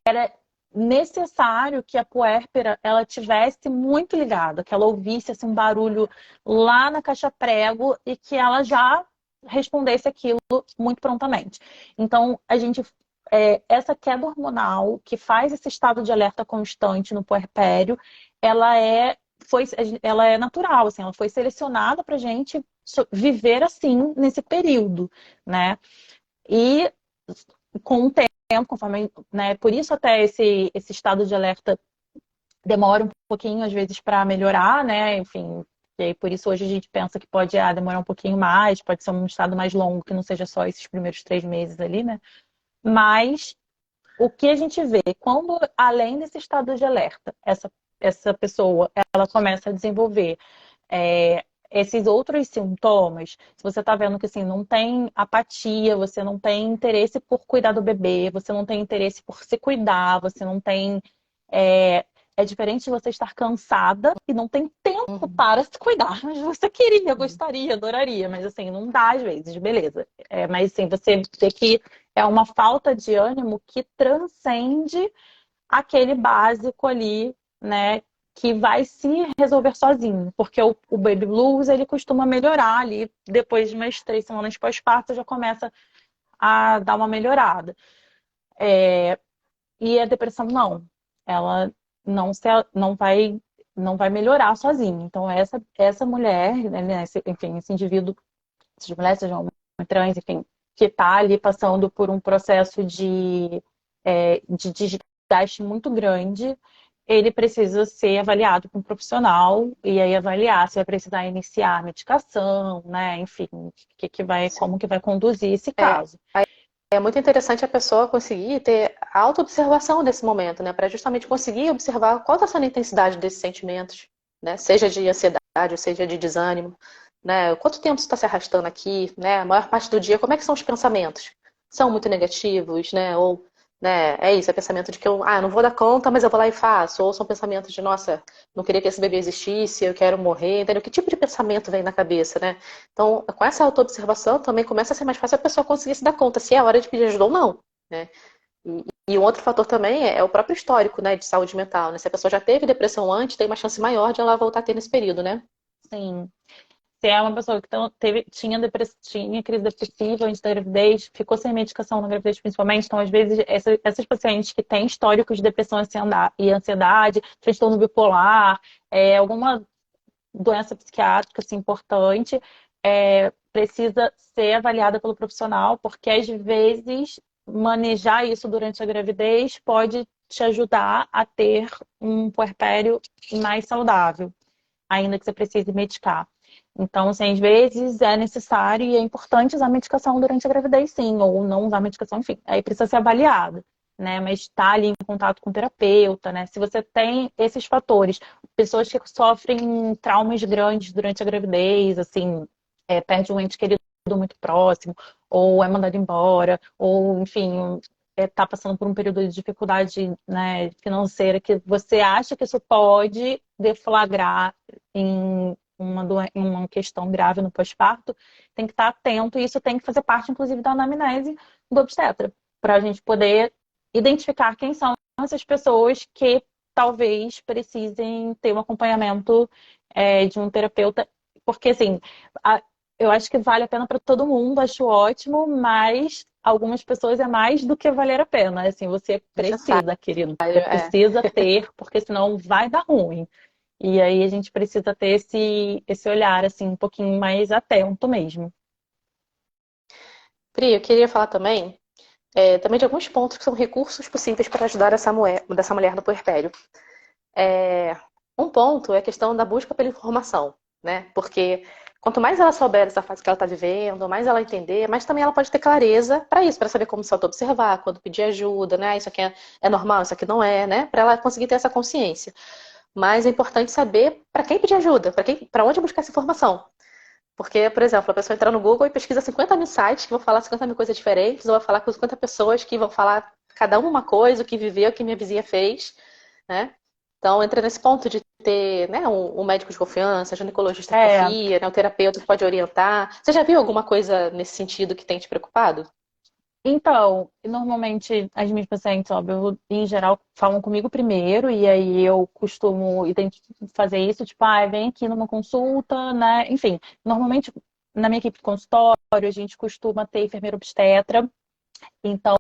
era necessário que a puérpera ela tivesse muito ligada, que ela ouvisse assim, um barulho lá na caixa prego e que ela já respondesse aquilo muito prontamente. Então, essa queda hormonal que faz esse estado de alerta constante no puerpério, ela é, ela é natural, assim, ela foi selecionada para a gente viver assim nesse período, né? E com o tempo, conforme, né, por isso até esse estado de alerta demora um pouquinho, às vezes, para melhorar, né? Enfim, e aí, por isso hoje a gente pensa que pode demorar um pouquinho mais, pode ser um estado mais longo, que não seja só esses primeiros 3 meses ali, né? Mas o que a gente vê, quando além desse estado de alerta, essa pessoa ela começa a desenvolver esses outros sintomas, se você está vendo que assim, não tem apatia, você não tem interesse por cuidar do bebê, você não tem interesse por se cuidar, você não tem É diferente de você estar cansada e não tem tempo Uhum. para se cuidar. Mas você queria, gostaria, adoraria, mas assim, não dá às vezes, beleza. Mas assim, você vê que é uma falta de ânimo que transcende aquele básico ali, né? Que vai se resolver sozinho. Porque o baby blues, ele costuma melhorar ali. Depois de umas 3 semanas pós-parto, já começa a dar uma melhorada. E a depressão, não. Ela não, se, não vai melhorar sozinha. Então, essa mulher, né, enfim, esse indivíduo, seja mulher, seja homem trans, enfim, que está ali passando por um processo de desgaste muito grande, ele precisa ser avaliado por um profissional e aí avaliar se vai precisar iniciar a medicação, né? Enfim, como que vai conduzir esse É, caso. é muito interessante a pessoa conseguir ter autoobservação nesse momento, né? Para justamente conseguir observar qual está sendo a intensidade desses sentimentos, né? Seja de ansiedade, ou seja de desânimo, né? Quanto tempo isso está se arrastando aqui, né? A maior parte do dia, como é que são os pensamentos? São muito negativos, né? Ou, né? É isso, é pensamento de que eu, não vou dar conta, mas eu vou lá e faço. Ou são pensamentos de, nossa, não queria que esse bebê existisse, eu quero morrer, entendeu? Que tipo de pensamento vem na cabeça, né? Então, com essa autoobservação, também começa a ser mais fácil a pessoa conseguir se dar conta se é hora de pedir ajuda ou não, né? E um outro fator também é o próprio histórico, né, de saúde mental, né? Se a pessoa já teve depressão antes, tem uma chance maior de ela voltar a ter nesse período, né? Sim. Se é uma pessoa que tinha crise depressiva antes da gravidez, ficou sem medicação na gravidez principalmente, então às vezes essas pacientes que têm histórico de depressão e ansiedade, transtorno bipolar, alguma doença psiquiátrica assim, importante, precisa ser avaliada pelo profissional, porque às vezes manejar isso durante a gravidez pode te ajudar a ter um puerpério mais saudável, ainda que você precise medicar. Então, assim, às vezes é necessário e é importante usar medicação durante a gravidez, sim, ou não usar medicação, enfim, aí precisa ser avaliado, né? Mas está ali em contato com o terapeuta, né? Se você tem esses fatores, pessoas que sofrem traumas grandes durante a gravidez, assim, perde um ente querido muito próximo, ou é mandado embora, ou, enfim, está passando por um período de dificuldade, né, financeira, que você acha que isso pode deflagrar em uma questão grave no pós-parto, tem que estar atento e isso tem que fazer parte, inclusive, da anamnese do obstetra, para a gente poder identificar quem são essas pessoas que talvez precisem ter um acompanhamento de um terapeuta, porque assim, eu acho que vale a pena para todo mundo, acho ótimo, mas algumas pessoas é mais do que valer a pena. Assim, você Necessário, precisa, querido, você é. precisa ter, porque senão vai dar ruim. E aí a gente precisa ter esse olhar assim um pouquinho mais atento mesmo. Pri, eu queria falar também de alguns pontos que são recursos possíveis para ajudar dessa mulher no puerpério. Um ponto é a questão da busca pela informação, né? Porque quanto mais ela souber dessa fase que ela está vivendo, mais ela entender, mais também ela pode ter clareza para isso, para saber como se auto-observar, quando pedir ajuda, né? Isso aqui é normal, isso aqui não é, né? Para ela conseguir ter essa consciência. Mas é importante saber para quem pedir ajuda, para onde buscar essa informação. Porque, por exemplo, a pessoa entra no Google e pesquisa 50 mil sites que vão falar 50 mil coisas diferentes, ou vai falar com 50 pessoas que vão falar cada uma coisa, o que viveu, o que minha vizinha fez, né? Então, entra nesse ponto de ter, né, um médico de confiança, ginecologista que É, confia, né, o terapeuta que pode orientar. Você já viu alguma coisa nesse sentido que tem te preocupado? então, normalmente as minhas pacientes, óbvio, em geral, falam comigo primeiro, e aí eu costumo fazer isso, tipo, vem aqui numa consulta, né? Enfim, normalmente na minha equipe de consultório, a gente costuma ter enfermeira obstetra, então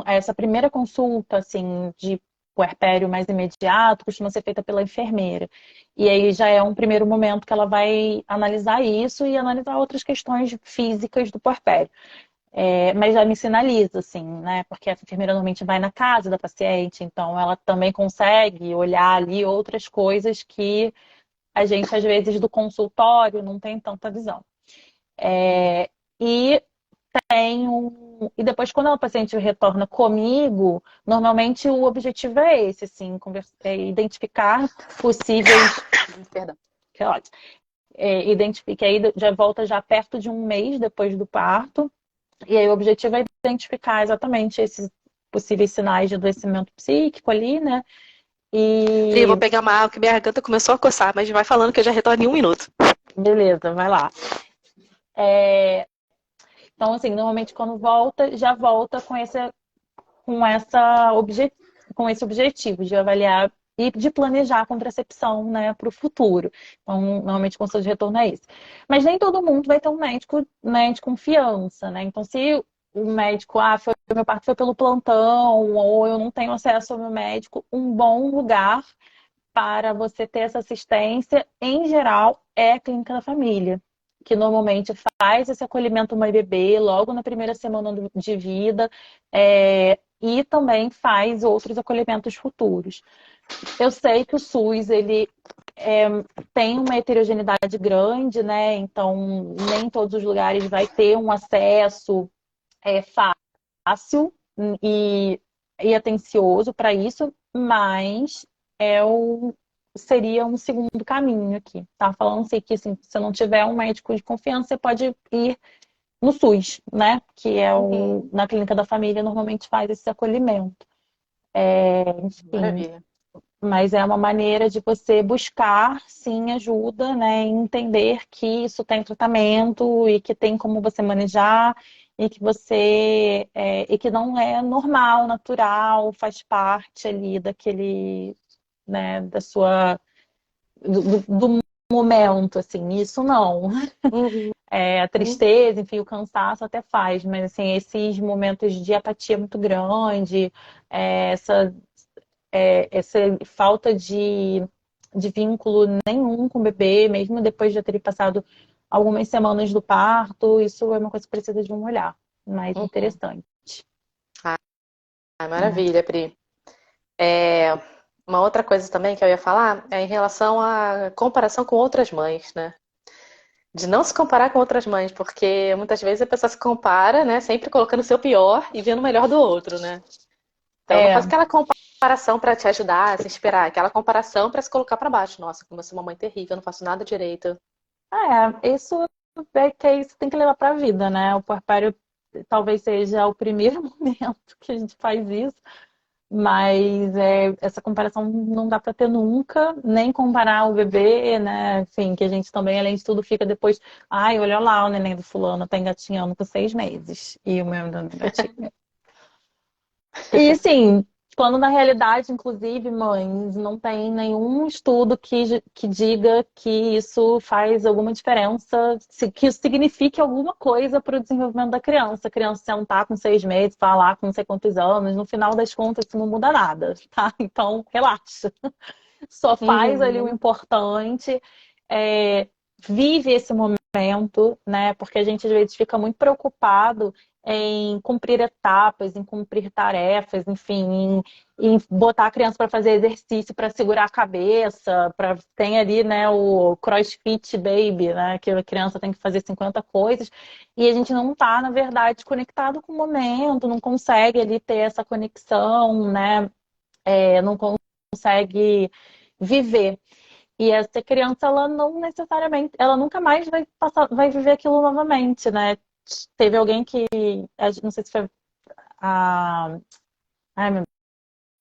essa primeira consulta, assim, de puerpério mais imediato, costuma ser feita pela enfermeira. E aí já é um primeiro momento que ela vai analisar isso e analisar outras questões físicas do puerpério. Mas já me sinaliza, assim, né? Porque a enfermeira normalmente vai na casa da paciente, então ela também consegue olhar ali outras coisas que a gente, às vezes, do consultório não tem tanta visão. E e depois, quando a paciente retorna comigo, normalmente o objetivo é esse, assim, identificar possíveis. Perdão. Que ótimo. Identifique aí, já volta já perto de um mês depois do parto. E aí o objetivo é identificar exatamente esses possíveis sinais de adoecimento psíquico ali, né? Pri, eu E vou pegar uma água que minha garganta começou a coçar, mas vai falando que eu já retorno em 1 minuto. beleza, vai lá. É, então, assim, normalmente quando volta, já volta com com esse objetivo de avaliar e de planejar a contracepção, né, para o futuro. Então, normalmente o conselho de retorno é esse. Mas nem todo mundo vai ter um médico, né, de confiança, né? Então, se o médico, meu parto foi pelo plantão, ou eu não tenho acesso ao meu médico, um bom lugar para você ter essa assistência, em geral, é a clínica da família, que normalmente faz esse acolhimento mãe-bebê logo na primeira semana de vida, e também faz outros acolhimentos futuros. Eu sei que o SUS, ele é, tem uma heterogeneidade grande, né? Então, nem em todos os lugares vai ter um acesso fácil e, e atencioso para isso, mas seria um segundo caminho aqui. Tá falando assim, que assim, se não tiver um médico de confiança, você pode ir no SUS, né? Que é Uhum. na clínica da família normalmente faz esse acolhimento. Enfim, Maravilha. mas é uma maneira de você buscar, sim, ajuda, né? E entender que isso tem tratamento e que tem como você manejar e que e que não é normal, natural, faz parte ali daquele, né, do momento, assim. Isso não. Uhum. A tristeza, enfim, o cansaço até faz, mas assim, esses momentos de apatia muito grande, essa essa falta de vínculo nenhum com o bebê, mesmo depois de já ter passado algumas semanas do parto, isso é uma coisa que precisa de um olhar mais Uhum. interessante. Ah, Né? maravilha, Pri. É, uma outra coisa também que eu ia falar é em relação à comparação com outras mães, né? De não se comparar com outras mães, porque muitas vezes a pessoa se compara, né? Sempre colocando o seu pior e vendo o melhor do outro, né? Então não faz É, aquela comparação para te ajudar, se inspirar, aquela comparação para se colocar para baixo. Nossa, como eu sou uma mãe terrível, eu não faço nada direito. isso isso tem que levar para a vida, né? O puerpério talvez seja o primeiro momento que a gente faz isso. Mas essa comparação não dá para ter nunca, nem comparar o bebê, né? Enfim, que a gente também, além de tudo, fica depois. Ai, olha lá, o neném do fulano tá engatinhando com 6 meses. E o meu ainda não engatinha. E sim, quando na realidade, inclusive, mães, não tem nenhum estudo que diga que isso faz alguma diferença, que isso signifique alguma coisa para o desenvolvimento da criança. A criança sentar com 6 meses, falar com não sei quantos anos, no final das contas, isso não muda nada, tá? Então, relaxa. Só faz ali o Uhum. importante, é, vive esse momento, né? Porque a gente às vezes fica muito preocupado em cumprir etapas, em cumprir tarefas, enfim, em botar a criança para fazer exercício, para segurar a cabeça, para tem ali, né, o CrossFit Baby, né, que a criança tem que fazer 50 coisas, e a gente não está, na verdade, conectado com o momento, não consegue ali ter essa conexão, né, não consegue viver. E essa criança, ela não necessariamente, ela nunca mais vai viver aquilo novamente, né? Teve alguém que, não sei se foi a, ai meu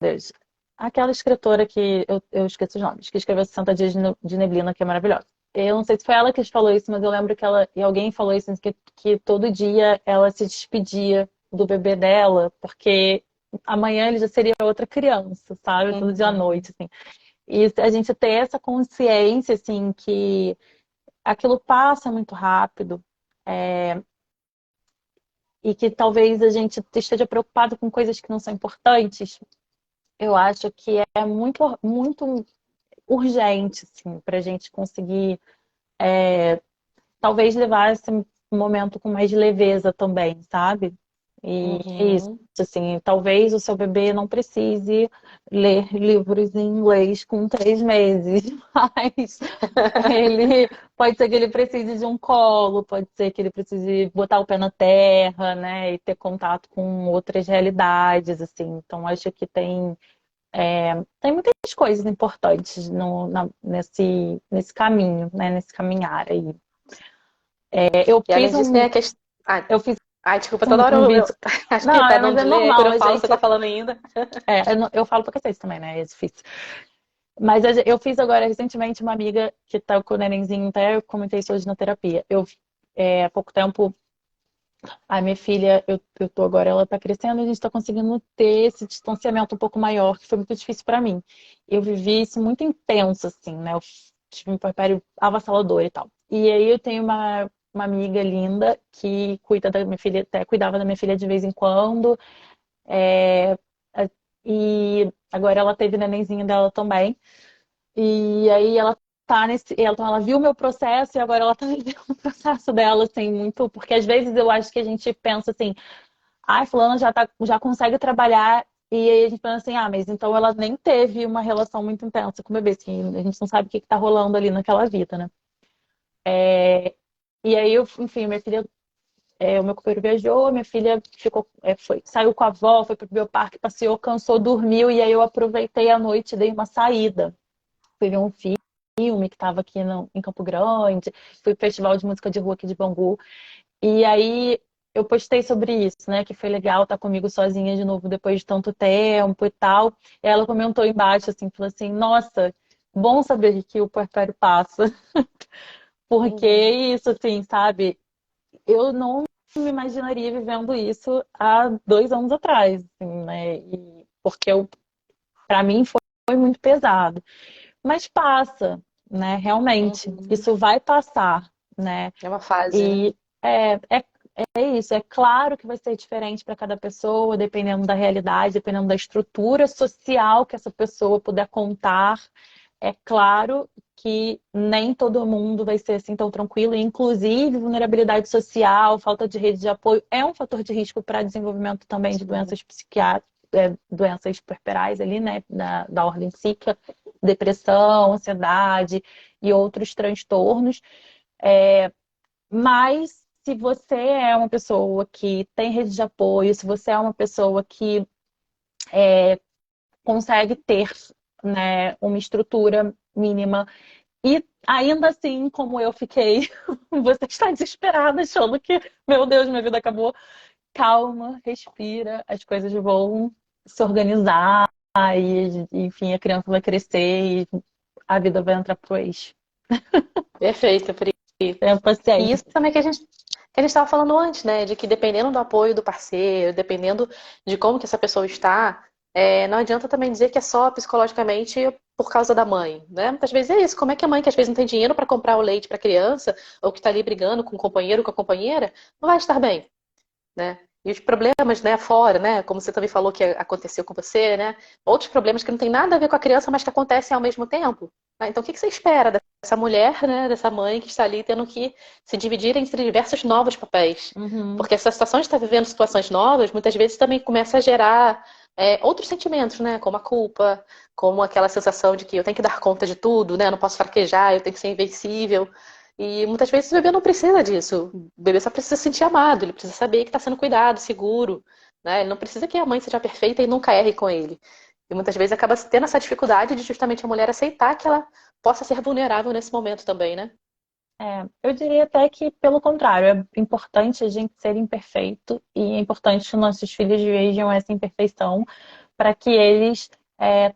Deus, aquela escritora que, eu esqueço os nomes, que escreveu 60 Dias de Neblina, que é maravilhosa. Eu não sei se foi ela que falou isso, mas eu lembro que e alguém falou isso, que todo dia ela se despedia do bebê dela, porque amanhã ele já seria outra criança, sabe? Todo dia à Uhum. noite, assim. E a gente ter essa consciência, assim, que aquilo passa muito rápido, e que talvez a gente esteja preocupado com coisas que não são importantes, eu acho que é muito, muito urgente, assim, para a gente conseguir, talvez, levar esse momento com mais leveza também, sabe? E é isso, Uhum. assim, talvez o seu bebê não precise ler livros em inglês com 3 meses, mas ele pode ser que ele precise de um colo, pode ser que ele precise botar o pé na terra, né, e ter contato com outras realidades, assim. Então acho que tem muitas coisas importantes nesse caminho, né, nesse caminhar aí. Eu E fiz além disso, tem um a questão. Ah, eu fiz Ai, desculpa, toda hora um eu vídeo. acho que Não, tá mas dando é delay, aí quando normal, eu a falo, você gente. tá falando ainda. Eu falo pra vocês também, né? É difícil. Mas eu fiz agora recentemente uma amiga que tá com o nenenzinho, até eu comentei isso hoje na terapia. Há pouco tempo, a minha filha, eu tô agora, ela tá crescendo e a gente tá conseguindo ter esse distanciamento um pouco maior, que foi muito difícil pra mim. Eu vivi isso muito intenso, assim, né? Eu tive um puerpério avassalador e tal. E aí eu tenho uma amiga linda que cuida da minha filha, até cuidava da minha filha de vez em quando. É, e agora ela teve nenenzinho dela também. E aí ela tá então ela viu o meu processo e agora ela tá vivendo o processo dela, assim, muito. Porque às vezes eu acho que a gente pensa assim, ai, fulana já consegue trabalhar. E aí a gente pensa assim, mas então ela nem teve uma relação muito intensa com o bebê, assim, a gente não sabe o que tá rolando ali naquela vida, né? E aí, enfim, minha filha, o meu companheiro viajou, minha filha saiu com a avó, foi pro bioparque, passeou, cansou, dormiu, e aí eu aproveitei a noite e dei uma saída. Fui ver um filme que estava aqui em Campo Grande, fui pro Festival de Música de Rua aqui de Bangu. E aí eu postei sobre isso, né? Que foi legal estar comigo sozinha de novo depois de tanto tempo e tal. E ela comentou embaixo, assim, falou assim, nossa, bom saber que o puerpério passa. Porque Uhum. isso, assim, sabe? Eu não me imaginaria vivendo isso há 2 anos atrás, assim, né? Porque para mim foi muito pesado. Mas passa, né? Realmente, Uhum. isso vai passar, né? É uma fase, né? E é, é, é isso. É claro que vai ser diferente para cada pessoa, dependendo da realidade, dependendo da estrutura social que essa pessoa puder contar. É claro que nem todo mundo vai ser assim tão tranquilo, e inclusive vulnerabilidade social, falta de rede de apoio é um fator de risco para desenvolvimento também de Sim. doenças psiquiátricas, doenças puerperais ali, né, da ordem psíquica, depressão, ansiedade e outros transtornos. Mas se você é uma pessoa que tem rede de apoio, se você é uma pessoa que consegue ter, né, uma estrutura mínima e ainda assim, como eu fiquei, você está desesperada, achando que, meu Deus, minha vida acabou. Calma, respira, as coisas vão se organizar e, enfim, a criança vai crescer e a vida vai entrar pro eixo. Perfeito, Pri. Tenha E paciência. isso também que a gente estava falando antes, né? De que dependendo do apoio do parceiro, dependendo de como que essa pessoa está, não adianta também dizer que é só psicologicamente por causa da mãe, né? Muitas vezes é isso. Como é que a mãe que às vezes não tem dinheiro para comprar o leite para a criança, ou que está ali brigando com o companheiro, com a companheira, não vai estar bem, né? E os problemas, né, fora, né, como você também falou que aconteceu com você, né, outros problemas que não tem nada a ver com a criança, mas que acontecem ao mesmo tempo. Né? Então, o que você espera dessa mulher, né, dessa mãe que está ali tendo que se dividir entre diversos novos papéis? Uhum. Porque essa situação de estar vivendo situações novas, muitas vezes também começa a gerar outros sentimentos, né, como a culpa, como aquela sensação de que eu tenho que dar conta de tudo, né, eu não posso fraquejar, eu tenho que ser invencível. E muitas vezes o bebê não precisa disso. O bebê só precisa se sentir amado, ele precisa saber que está sendo cuidado, seguro, né? Ele não precisa que a mãe seja perfeita e nunca erre com ele. E muitas vezes acaba tendo essa dificuldade de justamente a mulher aceitar que ela possa ser vulnerável nesse momento também, né? Eu diria até que, pelo contrário, é importante a gente ser imperfeito e é importante que nossos filhos vejam essa imperfeição para que eles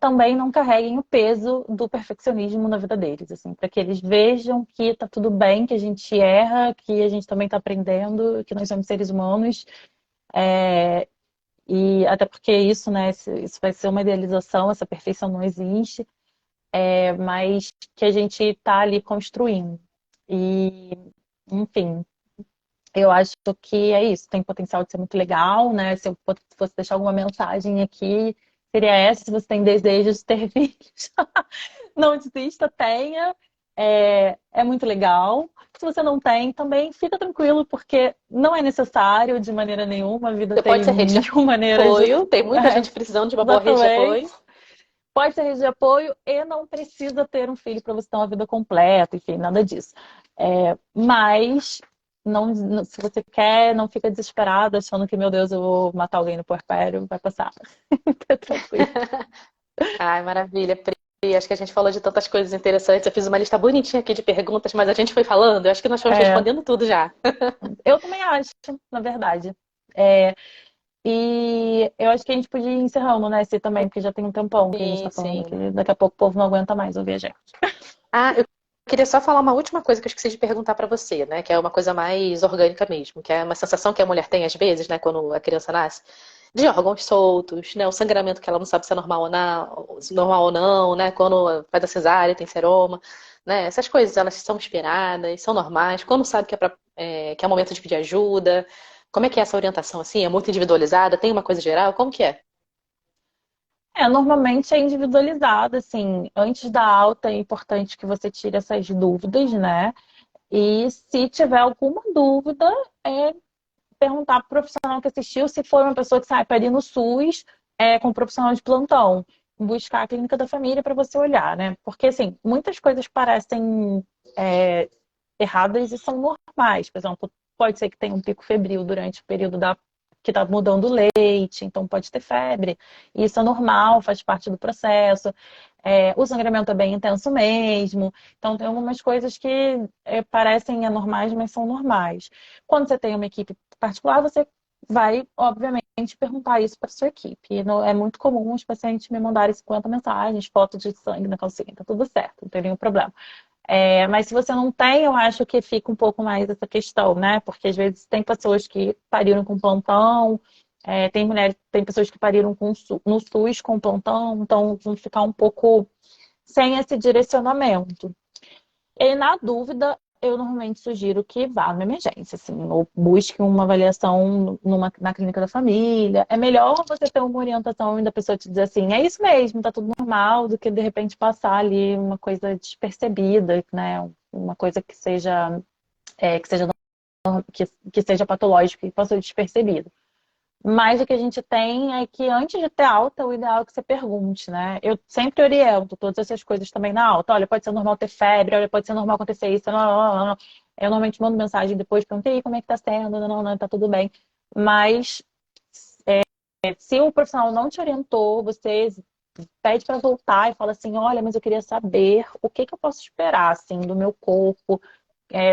também não carreguem o peso do perfeccionismo na vida deles, assim, para que eles vejam que tá tudo bem, que a gente erra, que a gente também está aprendendo, que nós somos seres humanos, e até porque isso, né, isso vai ser uma idealização, essa perfeição não existe, mas que a gente está ali construindo. E, enfim, eu acho que é isso. Tem potencial de ser muito legal, né? Se eu fosse deixar alguma mensagem aqui, seria essa. Se você tem desejos de ter filhos, não desista, tenha. É muito legal. Se você não tem, também fica tranquilo, porque não é necessário de maneira nenhuma. A vida Você pode tem ser rede de mil maneiras de. apoio, tem muita gente precisando de uma boa rede de apoio. Exatamente. Pode ser rede de apoio e não precisa ter um filho para você ter uma vida completa, enfim, nada disso. Mas se você quer, não fica desesperado achando que, meu Deus, eu vou matar alguém no puerpério, vai passar. Tá tranquilo. Ai, maravilha, Pri. Acho que a gente falou de tantas coisas interessantes. Eu fiz uma lista bonitinha aqui de perguntas, mas a gente foi falando. Eu acho que nós fomos É, respondendo tudo já. eu também acho, na verdade. É, e eu acho que a gente podia ir encerrando, né, esse também, porque já tem um tempão que a gente Sim, tá falando sim. que daqui a pouco o povo não aguenta mais ouvir a gente. Ah, eu queria só falar uma última coisa que eu esqueci de perguntar pra você, né? Que é uma coisa mais orgânica mesmo, que é uma sensação que a mulher tem às vezes, né, quando a criança nasce, de órgãos soltos, né? O sangramento que ela não sabe se é normal ou não, né? Quando faz a cesárea, tem seroma, né? Essas coisas, elas são esperadas, são normais. Quando sabe que é momento de pedir ajuda? Como é que é essa orientação assim? É muito individualizada? Tem uma coisa geral? Como que é? Normalmente é individualizado, assim, antes da alta é importante que você tire essas dúvidas, né? E se tiver alguma dúvida, é perguntar para o profissional que assistiu, se for uma pessoa que sai para ir no SUS, com um profissional de plantão, buscar a clínica da família para você olhar, né? Porque, assim, muitas coisas parecem erradas e são normais. Por exemplo, pode ser que tenha um pico febril durante o período que está mudando o leite, então pode ter febre. Isso é normal, faz parte do processo. O sangramento é bem intenso mesmo. Então, tem algumas coisas que parecem anormais, mas são normais. Quando você tem uma equipe particular, você vai, obviamente, perguntar isso para sua equipe. É muito comum os pacientes me mandarem 50 mensagens, fotos de sangue na calcinha, tá tudo certo, não tem nenhum problema. Mas se você não tem, eu acho que fica um pouco mais essa questão, né? Porque às vezes tem pessoas que pariram com plantão, tem pessoas que pariram no SUS com plantão, então vão ficar um pouco sem esse direcionamento. E na dúvida, eu normalmente sugiro que vá numa emergência, assim, ou busque uma avaliação na clínica da família. É melhor você ter uma orientação e da pessoa te dizer assim, é isso mesmo, tá tudo normal, do que de repente passar ali uma coisa despercebida, né? Uma coisa que seja, que seja patológica e passou despercebida. Mas o que a gente tem é que antes de ter alta, o ideal é que você pergunte, né? Eu sempre oriento todas essas coisas também na alta. Olha, pode ser normal ter febre, olha, pode ser normal acontecer isso. Não, não, não, não. Eu normalmente mando mensagem depois, perguntei como é que tá sendo, não, não, não, tá tudo bem. Mas se o profissional não te orientou, você pede para voltar e fala assim, olha, mas eu queria saber o que que eu posso esperar, assim, do meu corpo.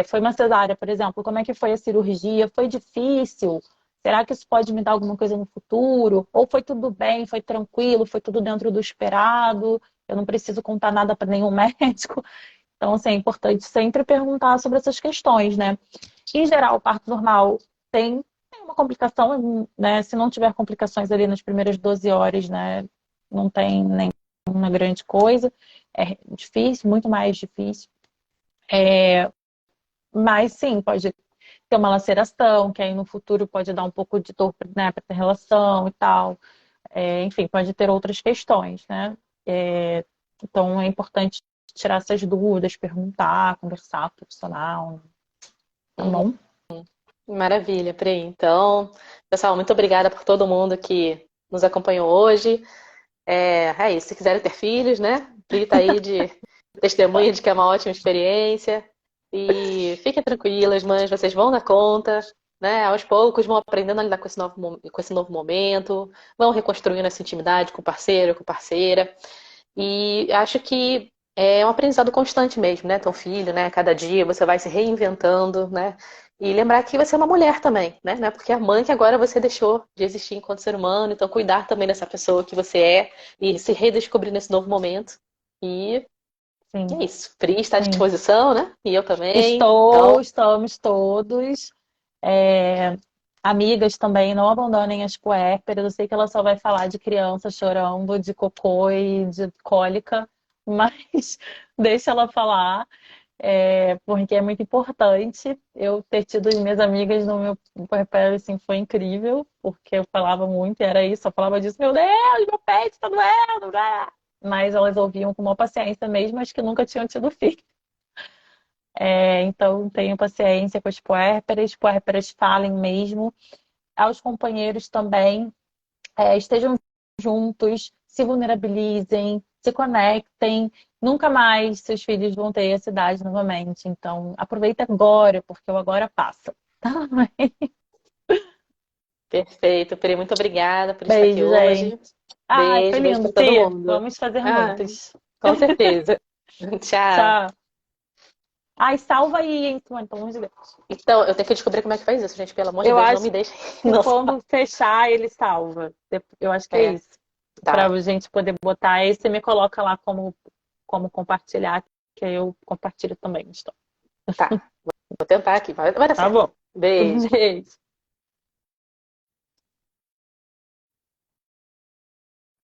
Foi uma cesárea, por exemplo, como é que foi a cirurgia? Foi difícil? Será que isso pode me dar alguma coisa no futuro? Ou foi tudo bem, foi tranquilo, foi tudo dentro do esperado? Eu não preciso contar nada para nenhum médico. Então, assim, é importante sempre perguntar sobre essas questões, né? Em geral, o parto normal tem uma complicação, né? Se não tiver complicações ali nas primeiras 12 horas, né? Não tem nenhuma grande coisa. É difícil, muito mais difícil. Mas sim, pode ter uma laceração, que aí no futuro pode dar um pouco de dor, né, para ter relação e tal. Enfim, pode ter outras questões, né? Então é importante tirar essas dúvidas, perguntar, conversar com o profissional, tá Uhum. bom? Maravilha, Pri. Então, pessoal, muito obrigada por todo mundo que nos acompanhou hoje. É isso, se quiserem ter filhos, né? Pri tá aí de testemunha de que é uma ótima experiência. E fiquem tranquilas, mães, vocês vão dar conta, né? Aos poucos vão aprendendo a lidar com esse novo momento, vão reconstruindo essa intimidade com o parceiro, com parceira. E acho que é um aprendizado constante mesmo, né? Teu filho, né? Cada dia você vai se reinventando, né? E lembrar que você é uma mulher também, né? Não é porque é mãe que agora você deixou de existir enquanto ser humano. Então, cuidar também dessa pessoa que você é e se redescobrir nesse novo momento. E Sim, é isso. Pri está à sim. disposição, né? E eu também. Então, Estamos todos. É, amigas também, não abandonem as puérperas. Eu sei que ela só vai falar de criança chorando, de cocô e de cólica, mas deixa ela falar, porque é muito importante. Eu ter tido as minhas amigas no meu puerpério, assim, foi incrível, porque eu falava muito e era isso, eu falava disso, meu Deus, meu peito tá doendo, blá. Mas elas ouviam com uma paciência mesmo, as que nunca tinham tido filho. Então, tenham paciência com as puérperas falem mesmo. Aos companheiros também, estejam juntos, se vulnerabilizem, se conectem. Nunca mais seus filhos vão ter essa idade novamente. Então, aproveita agora, porque o agora passa. Tá? perfeito, Pri. Muito obrigada por estar aqui Beijo, hoje. gente. Ai, foi Beijo, beijo lindo, para todo Tia. mundo. Vamos fazer Ah, muitos. Com certeza. Tchau. Tchau. Ai, salva aí, hein, Simone, pelo amor de Deus. Então, eu tenho que descobrir como é que faz isso, gente. Pelo amor de Eu Deus, não acho me deixe. que Não. quando fechar, ele salva. Eu acho que é É, isso. Pra tá, gente poder botar. Aí você me coloca lá como compartilhar, que aí eu compartilho também. Então. tá. Vou tentar aqui. Vai dar Tá certo. bom. Beijo. Beijo.